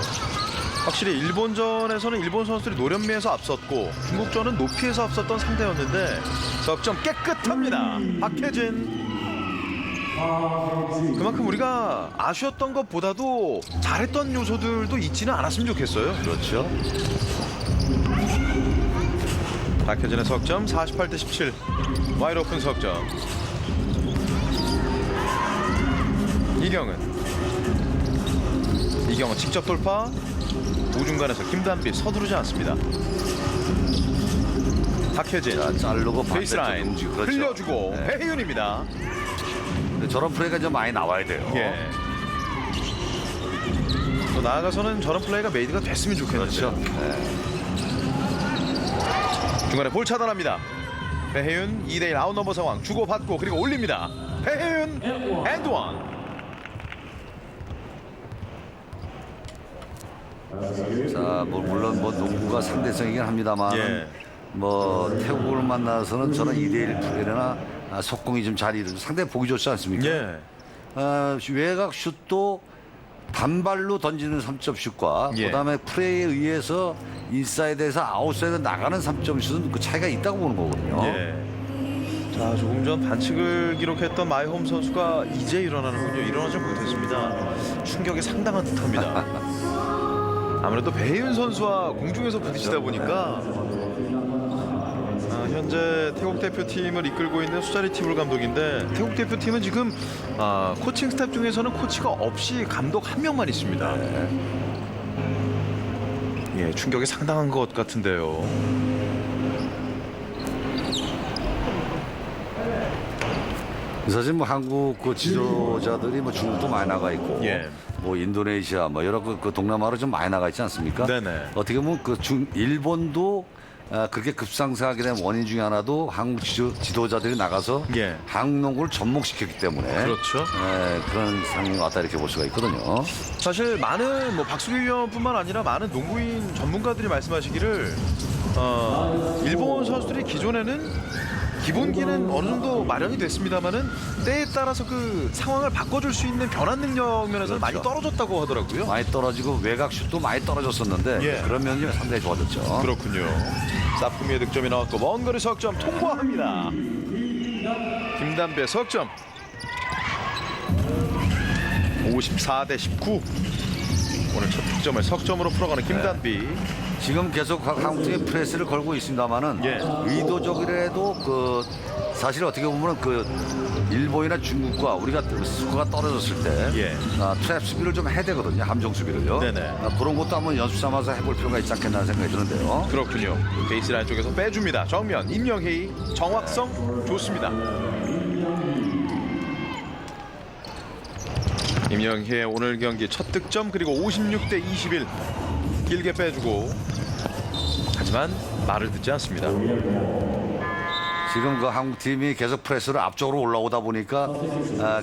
확실히 일본전에서는 일본 선수들이 노련미에서 앞섰고 중국전은 높이에서 앞섰던 상대였는데 석점 깨끗합니다. 박혜진. 그만큼 우리가 아쉬웠던 것보다도 잘했던 요소들도 있지는 않았으면 좋겠어요. 그렇죠. 박혜진의 석점 48대 17 와이드 오픈 석점. 이경은 직접 돌파. 우중간에서 김단비 서두르지 않습니다. 박혜진 자르고 베이스라인 그렇죠. 흘려주고 배혜윤입니다. 저런 플레이가 좀 많이 나와야 돼요. 또 나아가서는 저런 플레이가 메이드가 됐으면 좋겠는데. 그렇죠. 중간에 볼 차단합니다. 배혜윤 2대1 아웃 넘버 상황 주고받고 그리고 올립니다. 배혜윤 엔드원. 자, 물론 농구가 상대성이긴 합니다만 뭐 태국을 만나서는 저는 2대1 플레이나 속공이 좀 잘 이루어져 상당히 보기 좋지 않습니까? 외곽 슛도 단발로 던지는 3점 슛과 그다음에 플레이에 의해서 인사이드에서 아웃사이드 나가는 3점 슛은 그 차이가 있다고 보는 거거든요. 자, 조금 전 반칙을 기록했던 마이홈 선수가 이제 일어나는군요. 일어나지 못했습니다. 충격이 상당한 듯합니다. 아무래도 배혜윤 선수와 공중에서 부딪히다 보니까 현재 태국 대표팀을 이끌고 있는 수자리 티불 감독인데 태국 대표팀은 지금 코칭 스태프 중에서는 코치가 없이 감독 한 명만 있습니다. 충격이 상당한 것 같은데요. 사실 뭐 한국 그 지도자들이 뭐 중국도 많이 나가 있고 예. 뭐 인도네시아 뭐 여러 그 동남아로 좀 많이 나가 있지 않습니까? 네네. 어떻게 보면 그 일본도 그렇게 급상승하게 된 원인 중에 하나도 한국 지도자들이 나가서 예. 한국 농구를 접목시켰기 때문에 그렇죠. 그런 상황 같다 이렇게 볼 수가 있거든요. 사실 많은 뭐 박수기 위원뿐만 아니라 많은 농구인 전문가들이 말씀하시기를 일본 선수들이 기존에는 기본기는 어느 정도 마련이 됐습니다만은 때에 따라서 그 상황을 바꿔줄 수 있는 변환 능력 면에서 그렇죠. 많이 떨어졌다고 하더라고요. 많이 떨어지고 외곽 슛도 많이 떨어졌었는데 예. 그런 면이 상당히 좋아졌죠. 그렇군요. 사프미의 득점이 나왔고 먼 거리 석점 통과합니다. 김단배 석점. 54대 19. 오늘 첫 득점을 석점으로 풀어가는 김단비. 지금 계속 한국팀이 프레스를 걸고 있습니다만은 예. 의도적이라도 그 사실 어떻게 보면 그 일본이나 중국과 우리가 스코어가 떨어졌을 때 예. 트랩 수비를 좀 해야 되거든요. 함정 수비를요. 네네. 그런 것도 한번 연습 삼아서 해볼 필요가 있지 않겠나 생각이 드는데요. 그렇군요. 베이스라인 쪽에서 빼줍니다. 정면 임영희 정확성 좋습니다. 임영희의 오늘 경기 첫 득점 그리고 56대 21 길게 빼주고 하지만 말을 듣지 않습니다. 지금 그 한국 팀이 계속 프레스를 앞쪽으로 올라오다 보니까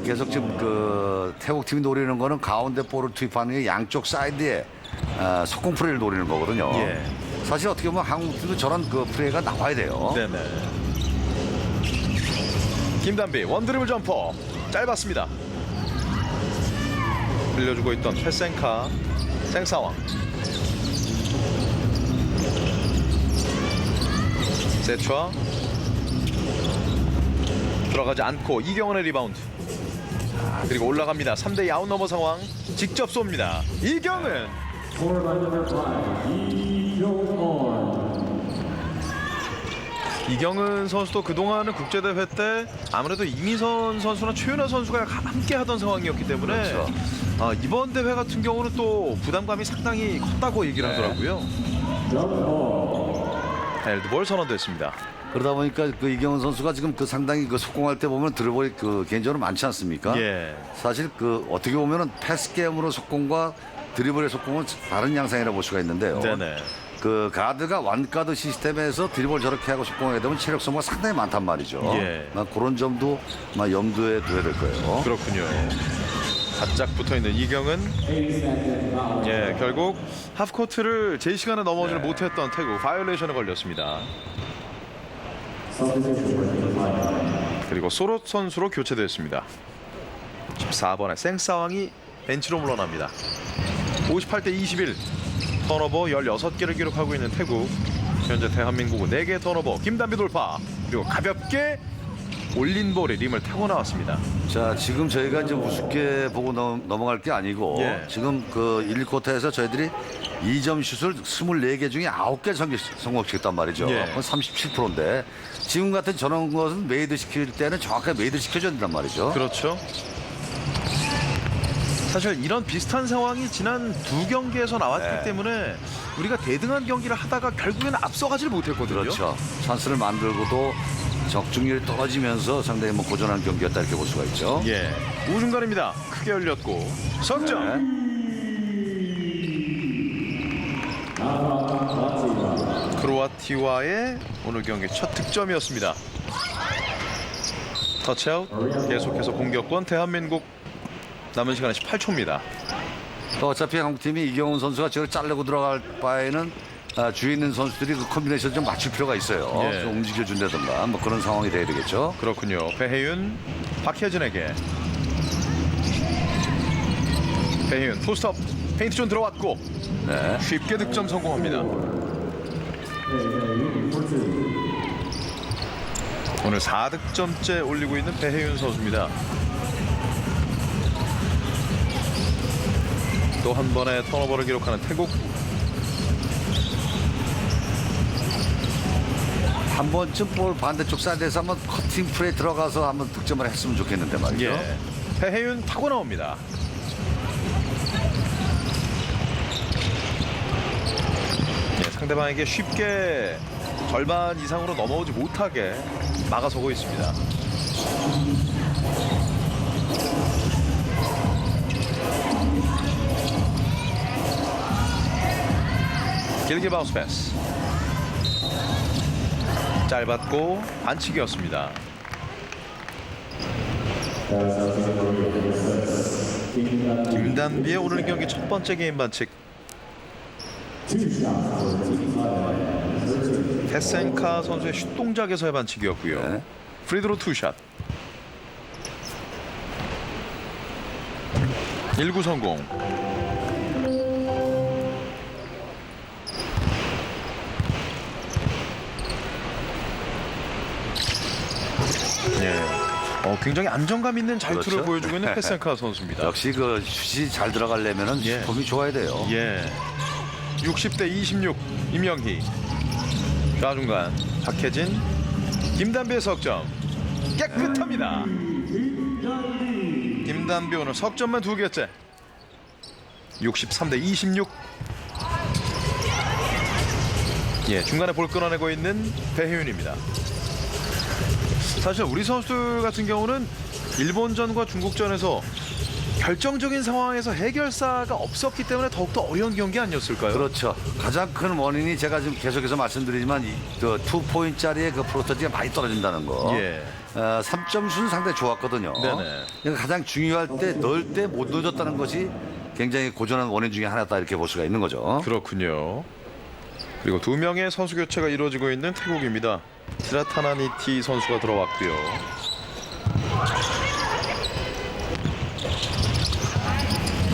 계속 지금 그 태국 팀이 노리는 거는 가운데 볼을 투입하는 게 양쪽 사이드에 속공 플레이를 노리는 거거든요. 예. 사실 어떻게 보면 한국 팀도 저런 그 플레이가 나와야 돼요. 네네. 김단비 원드리블 점퍼 짧았습니다. 흘려주고 있던 최센카 생사왕. 세차 들어가지 않고 이경은의 리바운드. 그리고 올라갑니다. 3대2 아웃 넘어 상황 직접 쏩니다. 이경은 이경은 선수도 그동안은 국제대회 때 아무래도 이민선 선수나 최윤아 선수가 함께 하던 상황이었기 때문에 그렇죠. 이번 대회 같은 경우는 또 부담감이 상당히 컸다고 얘기를 하더라고요. 핸드볼 선언됐습니다. 그러다 보니까 그 이경은 선수가 지금 그 상당히 그 속공할 때 보면 드리블이 그 개인적으로 많지 않습니까? 예. 사실 그 어떻게 보면은 패스 게임으로 속공과 드리블의 속공은 다른 양상이라고 볼 수가 있는데요. 네네. 그 가드가 완가드 시스템에서 드리블 저렇게 하고 속공하게 되면 체력 소모가 상당히 많단 말이죠. 예. 그런 점도 염두에 둬야 될 거예요. 그렇군요. 바짝 붙어있는 이경은 결국 하프코트를 제 시간에 넘어오지 못했던 태국 바이올레이션에 걸렸습니다. 그리고 소롯 선수로 교체됐습니다. 14번의 생사왕이 벤치로 물러납니다. 58대 21 턴오버 16개를 기록하고 있는 태국. 현재 대한민국은 4개의 턴오버. 김단비 돌파 그리고 가볍게 올린 볼에 림을 타고 나왔습니다. 자, 지금 저희가 이제 우습게 보고 넘어갈 게 아니고 예. 지금 그 1쿼터에서 저희들이 2점 슛을 24개 중에 9개 성공시켰단 말이죠. 예. 그건 37%인데 지금 같은 저런 것은 메이드 시킬 때는 정확하게 메이드 시켜줘야 된단 말이죠. 그렇죠. 사실 이런 비슷한 상황이 지난 2경기에서 나왔기 때문에 우리가 대등한 경기를 하다가 결국에는 앞서가지를 못했거든요. 그렇죠. 찬스를 만들고도 적중률이 떨어지면서 상당히 고전한 경기였다 이렇게 볼 수가 있죠. 예. 우중간입니다. 크게 열렸고 석점. 크로아티아의 오늘 경기 첫 득점이었습니다. 터치아웃. 계속해서 공격권 대한민국. 남은 시간은 18초입니다. 또 어차피 한국팀이 이경훈 선수가 저를 자르고 들어갈 바에는 주위에 있는 선수들이 그 콤비네이션 좀 맞출 필요가 있어요. 예. 좀 움직여준다든가 그런 상황이 돼야 되겠죠. 그렇군요. 배혜윤, 박혜진에게. 배혜윤 포스트업 페인트 존 들어왔고 쉽게 득점 성공합니다. 오늘 4득점째 올리고 있는 배혜윤 선수입니다. 또 한 번의 턴오버를 기록하는 태국. 한 번쯤 볼 반대쪽 사이드에서 한번 커팅 플레이 들어가서 한번 득점을 했으면 좋겠는데 말이죠. 예. 배혜윤 타고 나옵니다. 상대방에게 쉽게 절반 이상으로 넘어오지 못하게 막아서고 있습니다. 길게 바운스 패스. 짧았고 반칙이었습니다. 김단비의 오늘 경기 첫 번째 개인 반칙. 테센카 선수의 슛 동작에서의 반칙이었고요. 프리드로 투샷. 1구 성공. 굉장히 안정감 있는 잘투를 그렇죠. 보여주고 있는 테센카 선수입니다. 역시 그 슛이 잘 들어가려면은 폼이 좋아야 돼요. 60대 26 임영희. 좌중간 박혜진, 김단비의 석점 깨끗합니다. 김단비 오늘 석점만 2개째. 63대 26. 중간에 볼 끊어내고 있는 배혜윤입니다. 사실 우리 선수들 같은 경우는 일본전과 중국전에서 결정적인 상황에서 해결사가 없었기 때문에 더욱더 어려운 경기 아니었을까요? 그렇죠. 가장 큰 원인이 제가 지금 계속해서 말씀드리지만 그 2포인트짜리의 그 프로터지가 많이 떨어진다는 거. 3점 슛은 상당히 좋았거든요. 그러니까 가장 중요할 때 넣을 때 못 넣어줬다는 것이 굉장히 고전한 원인 중에 하나다 이렇게 볼 수가 있는 거죠. 그렇군요. 그리고 2명의 선수 교체가 이루어지고 있는 태국입니다. 티라타나니티 선수가 들어왔고요.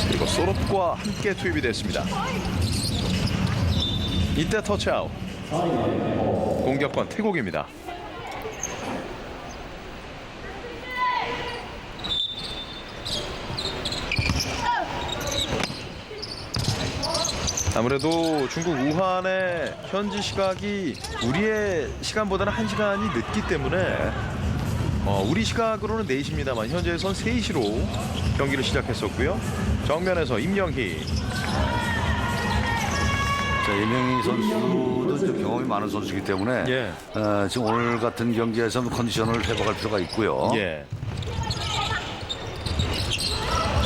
그리고 소롯과 함께 투입이 됐습니다. 이때 터치아웃. 공격권 태국입니다. 아무래도 중국 우한의 현지 시각이 우리의 시간보다는 1시간이 늦기 때문에 우리 시각으로는 4시입니다만 현재에선 3시로 경기를 시작했었고요. 정면에서 임영희. 자, 임영희 선수도 좀 경험이 많은 선수이기 때문에 지금 오늘 같은 경기에서 컨디션을 회복할 필요가 있고요.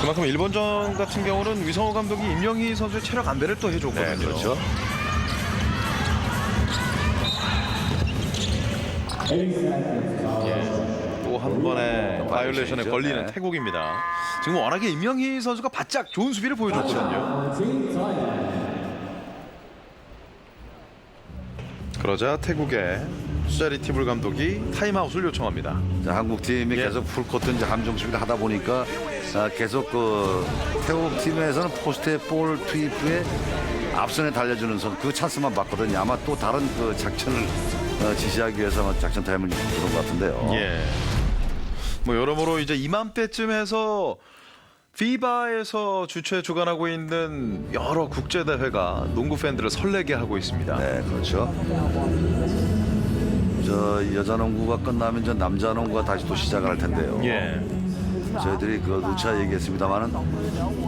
그만큼 일본전 같은 경우는 위성호 감독이 임영희 선수의 체력 안배를 또 해줬거든요. 그렇죠. 또 한 번의 바이올레이션에 걸리는 태국입니다. 지금 워낙에 임영희 선수가 바짝 좋은 수비를 보여줬거든요. 그러자 태국의 수자리 티불 감독이 타임아웃을 요청합니다. 자, 한국 팀이 계속 풀코트 이제 함정 수비를 하다 보니까 계속 그 태국 팀에서는 포스트에 볼 투입에 앞선에 달려주는 선 그 찬스만 봤거든요. 아마 또 다른 그 작전을 지시하기 위해서 작전 타임을 주는 것 같은데요. 뭐 여러모로 이제 이맘때쯤 해서 피바에서 주최 주관하고 있는 여러 국제 대회가 농구 팬들을 설레게 하고 있습니다. 네, 그렇죠. 저 여자 농구가 끝나면 저 남자 농구가 다시 또 시작을 할 텐데요. 저희들이 그 누차 얘기했습니다만은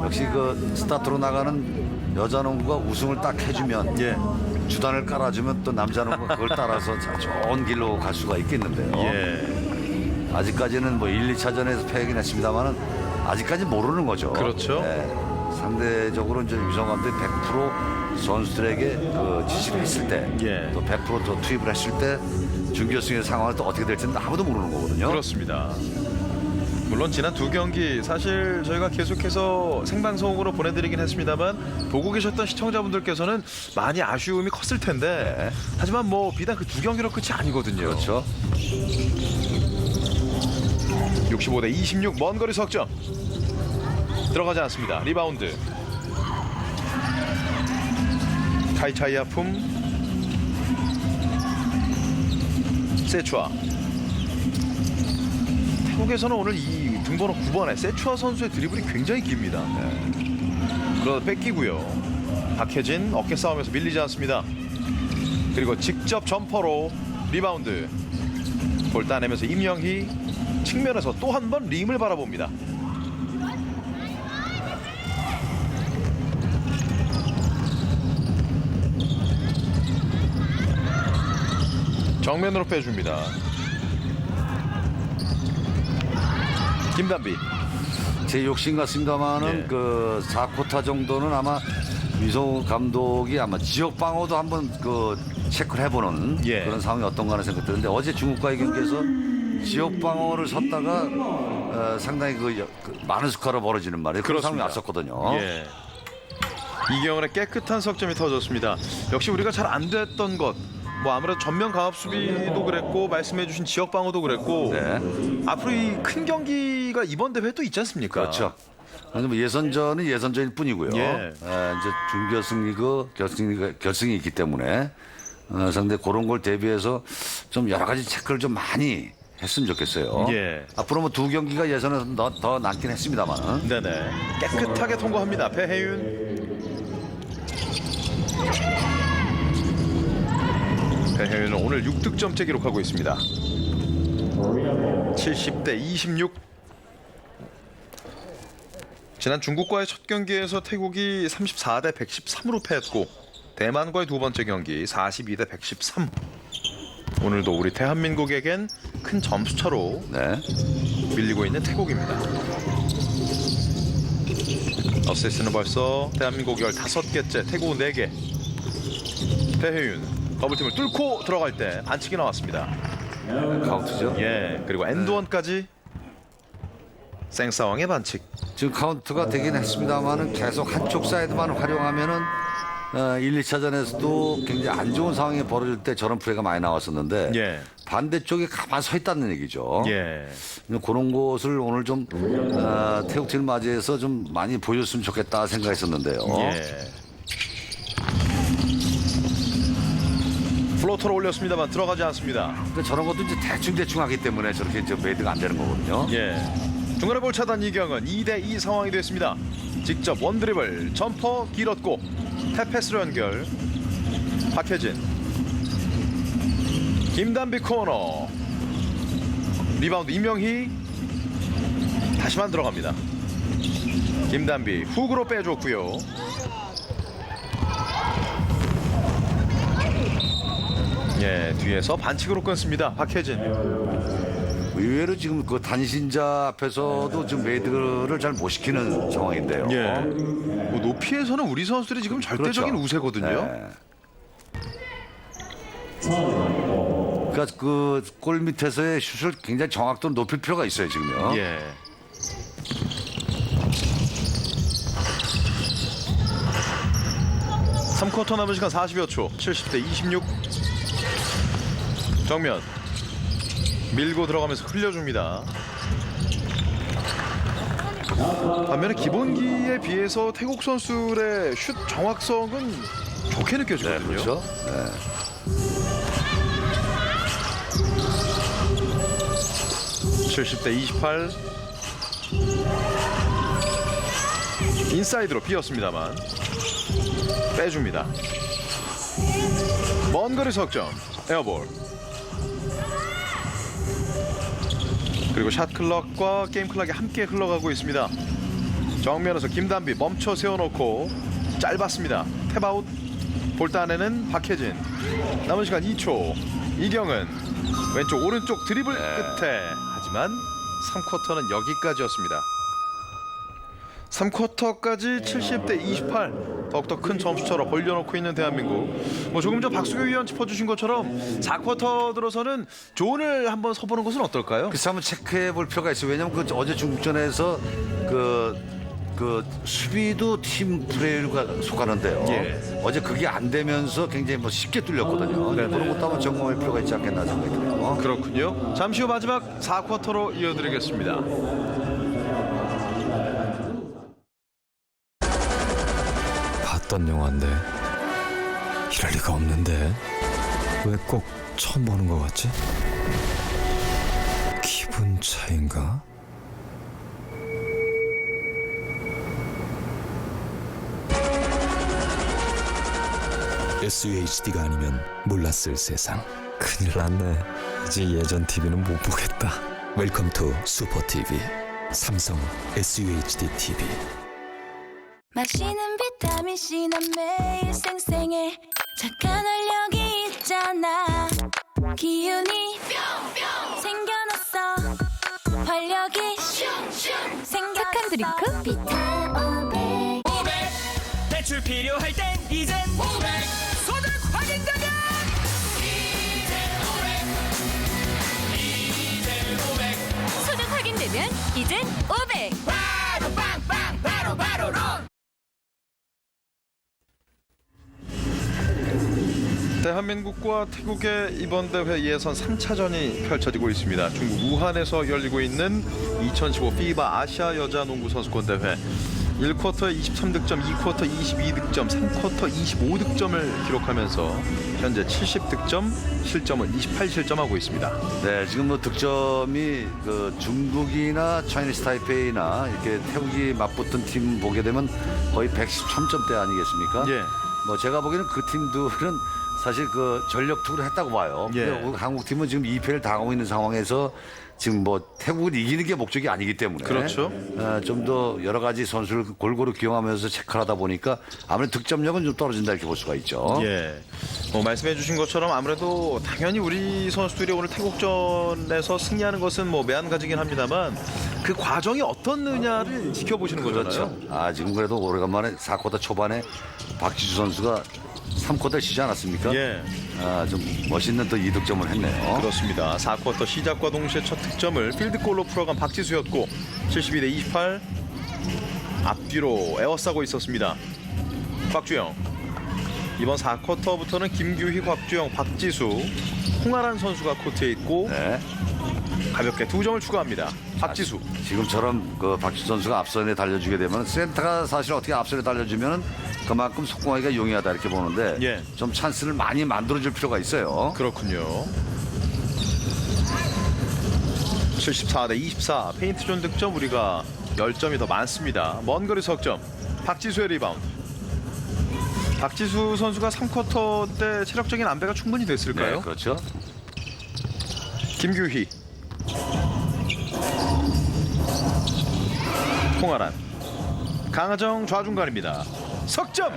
역시 그 스타트로 나가는 여자 농구가 우승을 딱 해주면 주단을 깔아주면 또 남자 농구가 그걸 따라서 좋은 길로 갈 수가 있겠는데요. 아직까지는 뭐 1, 2차전에서 패하긴 했습니다만은 아직까지 모르는 거죠. 그렇죠. 상대적으로 이제 유성 감독이 100% 선수들에게 그 지시를 했을 때, 또 100% 더 투입을 했을 때 준결승의 상황은 또 어떻게 될지는 아무도 모르는 거거든요. 그렇습니다. 물론 지난 2경기 사실 저희가 계속해서 생방송으로 보내드리긴 했습니다만 보고 계셨던 시청자분들께서는 많이 아쉬움이 컸을 텐데 하지만 뭐 비단 그 2경기로 끝이 아니거든요. 그렇죠. 65대 26 먼 거리 석점 들어가지 않습니다. 리바운드 카이차이 아픔 세추아. 태국에서는 오늘 이 등번호 9번의 세추아 선수의 드리블이 굉장히 깁니다. 그러다 뺏기고요. 박혜진 어깨 싸움에서 밀리지 않습니다. 그리고 직접 점퍼로 리바운드 볼 따내면서 임영희 측면에서 또 한 번 림을 바라봅니다. 정면으로 빼줍니다. 김단비. 제 욕심 같습니다만은 그 4쿼터 정도는 아마 위성 감독이 아마 지역 방어도 한번 그 체크를 해보는 그런 상황이 어떤가 하는 생각이 드는데 어제 중국과의 경기에서 지역 방어를 섰다가 상당히 그 많은 스코어로 벌어지는 말이에요. 그런 상황이 왔었거든요. 예. 이경원의 깨끗한 석점이 터졌습니다. 역시 우리가 잘 안 됐던 것. 뭐 아무래도 전면 강압 수비도 그랬고 말씀해주신 지역 방어도 그랬고 앞으로 이 큰 경기가 이번 대회에 또 있지 않습니까? 그렇죠. 뭐 예선전은 예선전일 뿐이고요. 예. 이제 준결승 리그 결승이 있기 때문에 상당히 그런 걸 대비해서 좀 여러 가지 체크를 좀 많이 했으면 좋겠어요. 예. 앞으로 뭐 두 경기가 예선에서 더 남긴 했습니다만. 네네. 깨끗하게 통과합니다. 배혜윤. 배혜윤은 오늘 6득점째 기록하고 있습니다. 70대 26. 지난 중국과의 첫 경기에서 태국이 34대 113으로 패했고 대만과의 두 번째 경기 42대 113. 오늘도 우리 대한민국에겐 큰 점수차로 밀리고 있는 태국입니다. 어시스트는 벌써 대한민국 15개째, 태국 4개. 배혜윤 더블팀을 뚫고 들어갈 때 반칙이 나왔습니다. 카운트죠. 예, 그리고 엔드원까지 생사왕의 반칙. 지금 카운트가 되긴 했습니다만은 계속 한쪽 사이드만 활용하면은 1, 2차전에서도 굉장히 안 좋은 상황이 벌어질 때 저런 플레이가 많이 나왔었는데 반대쪽에 가만 서 있다는 얘기죠. 그런 것을 오늘 좀 태국팀을 맞이해서 좀 많이 보여줬으면 좋겠다 생각했었는데요. 플로터로 올렸습니다만 들어가지 않습니다. 그러니까 저런 것도 이제 대충 하기 때문에 저렇게 이제 메이드가 안 되는 거거든요. 중간에 볼 차단 이경은 2대2 상황이 됐습니다. 직접 원드리블, 점퍼 길었고 태패스로 연결. 박혜진, 김단비 코너. 리바운드 이명희. 다시만 들어갑니다. 김단비 훅으로 빼줬고요. 예, 뒤에서 반칙으로 끊습니다. 박혜진. 의외로 지금 그 단신자 앞에서도 지금 메이드를 잘 못 시키는 상황인데요. 뭐 높이에서는 우리 선수들이 지금 절대적인 우세거든요. 그러니까 그 골 밑에서의 슛을 굉장히 정확도를 높일 필요가 있어요 지금요. 3쿼터 남은 시간 40여 초. 70대 26. 정면 밀고 들어가면서 흘려줍니다. 반면에 기본기에 비해서 태국 선수들의 슛 정확성은 좋게 느껴지거든요. 그렇죠. 70대 28. 인사이드로 비었습니다만 빼줍니다. 먼 거리 석점. 에어볼. 그리고 샷 클럭과 게임 클럭이 함께 흘러가고 있습니다. 정면에서 김단비 멈춰 세워놓고 짧았습니다. 탭아웃. 볼 따내는 박혜진. 남은 시간 2초. 이경은 왼쪽 오른쪽 드리블 끝에. 하지만 3쿼터는 여기까지였습니다. 3쿼터까지 70대 28. 더욱더 큰 점수차로 벌려놓고 있는 대한민국. 뭐 조금 전 박수교 위원 짚어주신 것처럼 4쿼터 들어서는 존을 한번 서보는 것은 어떨까요? 그래서 한번 체크해 볼 필요가 있어요. 왜냐하면 그 어제 중국전에서 그 수비도 팀 플레이가 속하는데요. 어제 그게 안 되면서 굉장히 뭐 쉽게 뚫렸거든요. 그런 것도 한번 점검할 필요가 있지 않겠나 생각이 들어요. 그렇군요. 잠시 후 마지막 4쿼터로 이어드리겠습니다. 봤던 영화인데 이럴 리가 없는데 왜 꼭 처음 보는 것 같지? 기분 차인가? SUHD가 아니면 몰랐을 세상. 큰일 났네. 이제 예전 TV는 못 보겠다. 웰컴 투 슈퍼 TV. 삼성 SUHD TV. 마시는 비타민C 난 매일 생생해. 착한 활력이 있잖아. 기운이 생겨났어. 활력이 생겨. 착한 드링크? 비타오백. 대출 필요할 땐 이젠 500 소득 확인되면 이젠 500 소득 확인되면 이젠 500. 바로 빵빵 바로 론. 대한민국과 태국의 이번 대회 예선 3차전이 펼쳐지고 있습니다. 중국 우한에서 열리고 있는 2015 피바 아시아 여자 농구 선수권 대회. 1쿼터에 23득점, 2쿼터 22득점, 3쿼터 25득점을 기록하면서 현재 70득점, 실점은 28실점하고 있습니다. 네, 지금 뭐 득점이 그 중국이나 차이니스 타이페이나 이렇게 태국이 맞붙은 팀 보게 되면 거의 113점대 아니겠습니까? 예. 뭐 제가 보기에는 그 팀들은 사실 그 전력 투구를 했다고 봐요. 예. 근데 한국 팀은 지금 2패를 당하고 있는 상황에서 지금 뭐 태국을 이기는 게 목적이 아니기 때문에 그렇죠. 좀 더 여러 가지 선수를 골고루 기용하면서 체크를 하다 보니까 아무래도 득점력은 좀 떨어진다 이렇게 볼 수가 있죠. 예. 뭐 말씀해 주신 것처럼 아무래도 당연히 우리 선수들이 오늘 태국전에서 승리하는 것은 뭐 매한가지긴 합니다만 그 과정이 어떻느냐를 지켜보시는 거잖아요. 그렇죠. 지금 그래도 오래간만에 4쿼터 초반에 박지수 선수가 3쿼터 쉬지 않았습니까? 예. 좀 멋있는 또 2득점을 했네요. 그렇습니다. 4쿼터 시작과 동시에 첫 득점을 필드골로 풀어간 박지수였고 72대 28 앞뒤로 에워싸고 있었습니다. 곽주영. 이번 4쿼터부터는 김규희, 곽주영, 박지수, 홍아란 선수가 코트에 있고 네. 가볍게 2점을 추가합니다. 박지수. 지금처럼 그 박지수 선수가 앞선에 달려주게 되면 센터가 사실 어떻게 앞선에 달려주면 그만큼 속공하기가 용이하다 이렇게 보는데 예. 좀 찬스를 많이 만들어줄 필요가 있어요. 그렇군요. 74대 24 페인트존 득점 우리가 10점이 더 많습니다. 먼 거리 석점 박지수의 리바운드. 박지수 선수가 3쿼터 때 체력적인 안배가 충분히 됐을까요? 네, 그렇죠. 김규희, 홍아란, 강하정 좌중간입니다. 석점!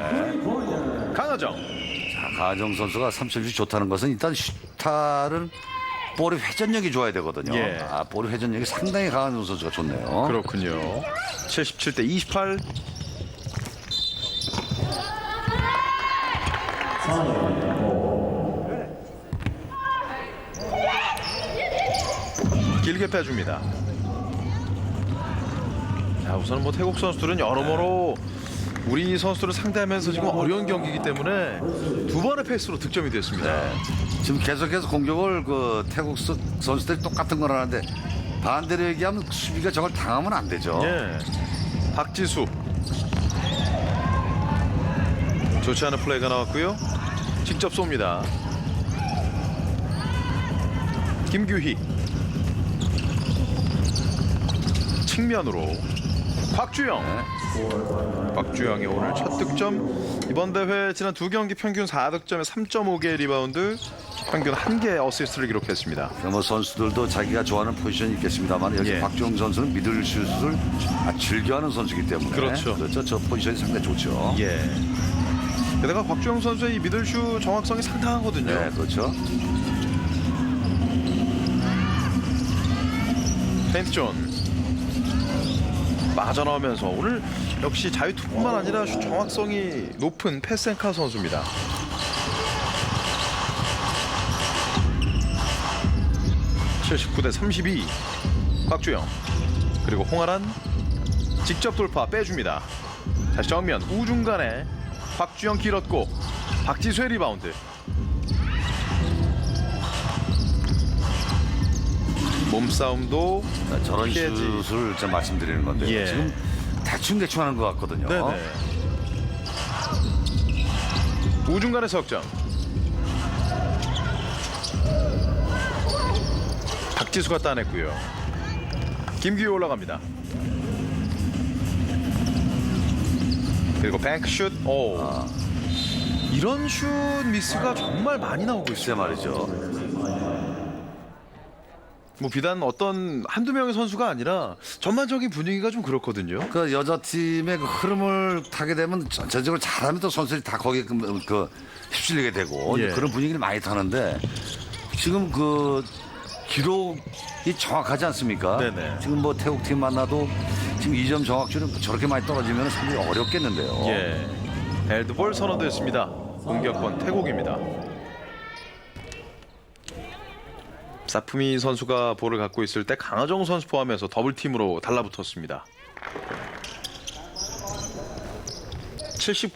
강하정. 자, 강하정 선수가 3점슛이 좋다는 것은 일단 슈타는 볼의 회전력이 좋아야 되거든요. 예. 볼의 회전력이 상당히 강한 선수가 좋네요. 그렇군요. 77대 28. 길게 빼줍니다. 자, 우선 뭐 태국 선수들은 여러모로 우리 선수들을 상대하면서 지금 어려운 경기이기 때문에 두 번의 패스로 득점이 됐습니다. 네. 지금 계속해서 공격을 그 태국 선수들이 똑같은 걸 하는데 반대로 얘기하면 수비가 저걸 당하면 안 되죠. 예. 박지수. 좋지 않은 플레이가 나왔고요. 직접 쏩니다. 김규희. 측면으로 곽주영. 곽주영의 오늘 첫 득점. 이번 대회 지난 두 경기 평균 4득점에 3.5개의 리바운드, 평균 1개의 어시스트를 기록했습니다. 뭐 선수들도 자기가 좋아하는 포지션이 있겠습니다만 여기 예. 박주영 선수는 미들슛을 즐겨하는 선수이기 때문에 그렇죠. 저 포지션이 상당히 좋죠. 예. 게다가 곽주영 선수의 이 미들슛 정확성이 상당하거든요. 네, 그렇죠. 페인트존 빠져나오면서 오늘 역시 자유투뿐만 아니라 슛 정확성이 높은 패센카 선수입니다. (79대 32) 곽주영 그리고 홍아란 직접 돌파 빼줍니다. 다시 정면 우중간에 곽주영 길었고 박지수의 리바운드. 몸싸움도 저런 피해지. 슛을 좀 말씀드리는 건데 예. 지금 대충 하는 것 같거든요. 네네. 우중간의 석점. 박지수가 따냈고요. 김규희 올라갑니다. 그리고 뱅크슛. 오. 이런 슛 미스가 정말 많이 나오고 있어요. 말이죠. 뭐 비단 어떤 한두 명의 선수가 아니라 전반적인 분위기가 좀 그렇거든요. 그 여자팀의 그 흐름을 타게 되면 전체적으로 잘하면 또 선수들이 다 거기에 그 휩쓸리게 되고 예. 그런 분위기를 많이 타는데 지금 그 기록이 정확하지 않습니까? 네네. 지금 뭐 태국 팀 만나도 지금 2점 정확률은 저렇게 많이 떨어지면 상당히 어렵겠는데요. 예. 헬드볼 선언됐습니다. 공격권 태국입니다. 사프미 선수가 볼을 갖고 있을 때 강하정 선수 포함해서 더블팀으로 달라붙었습니다. 79대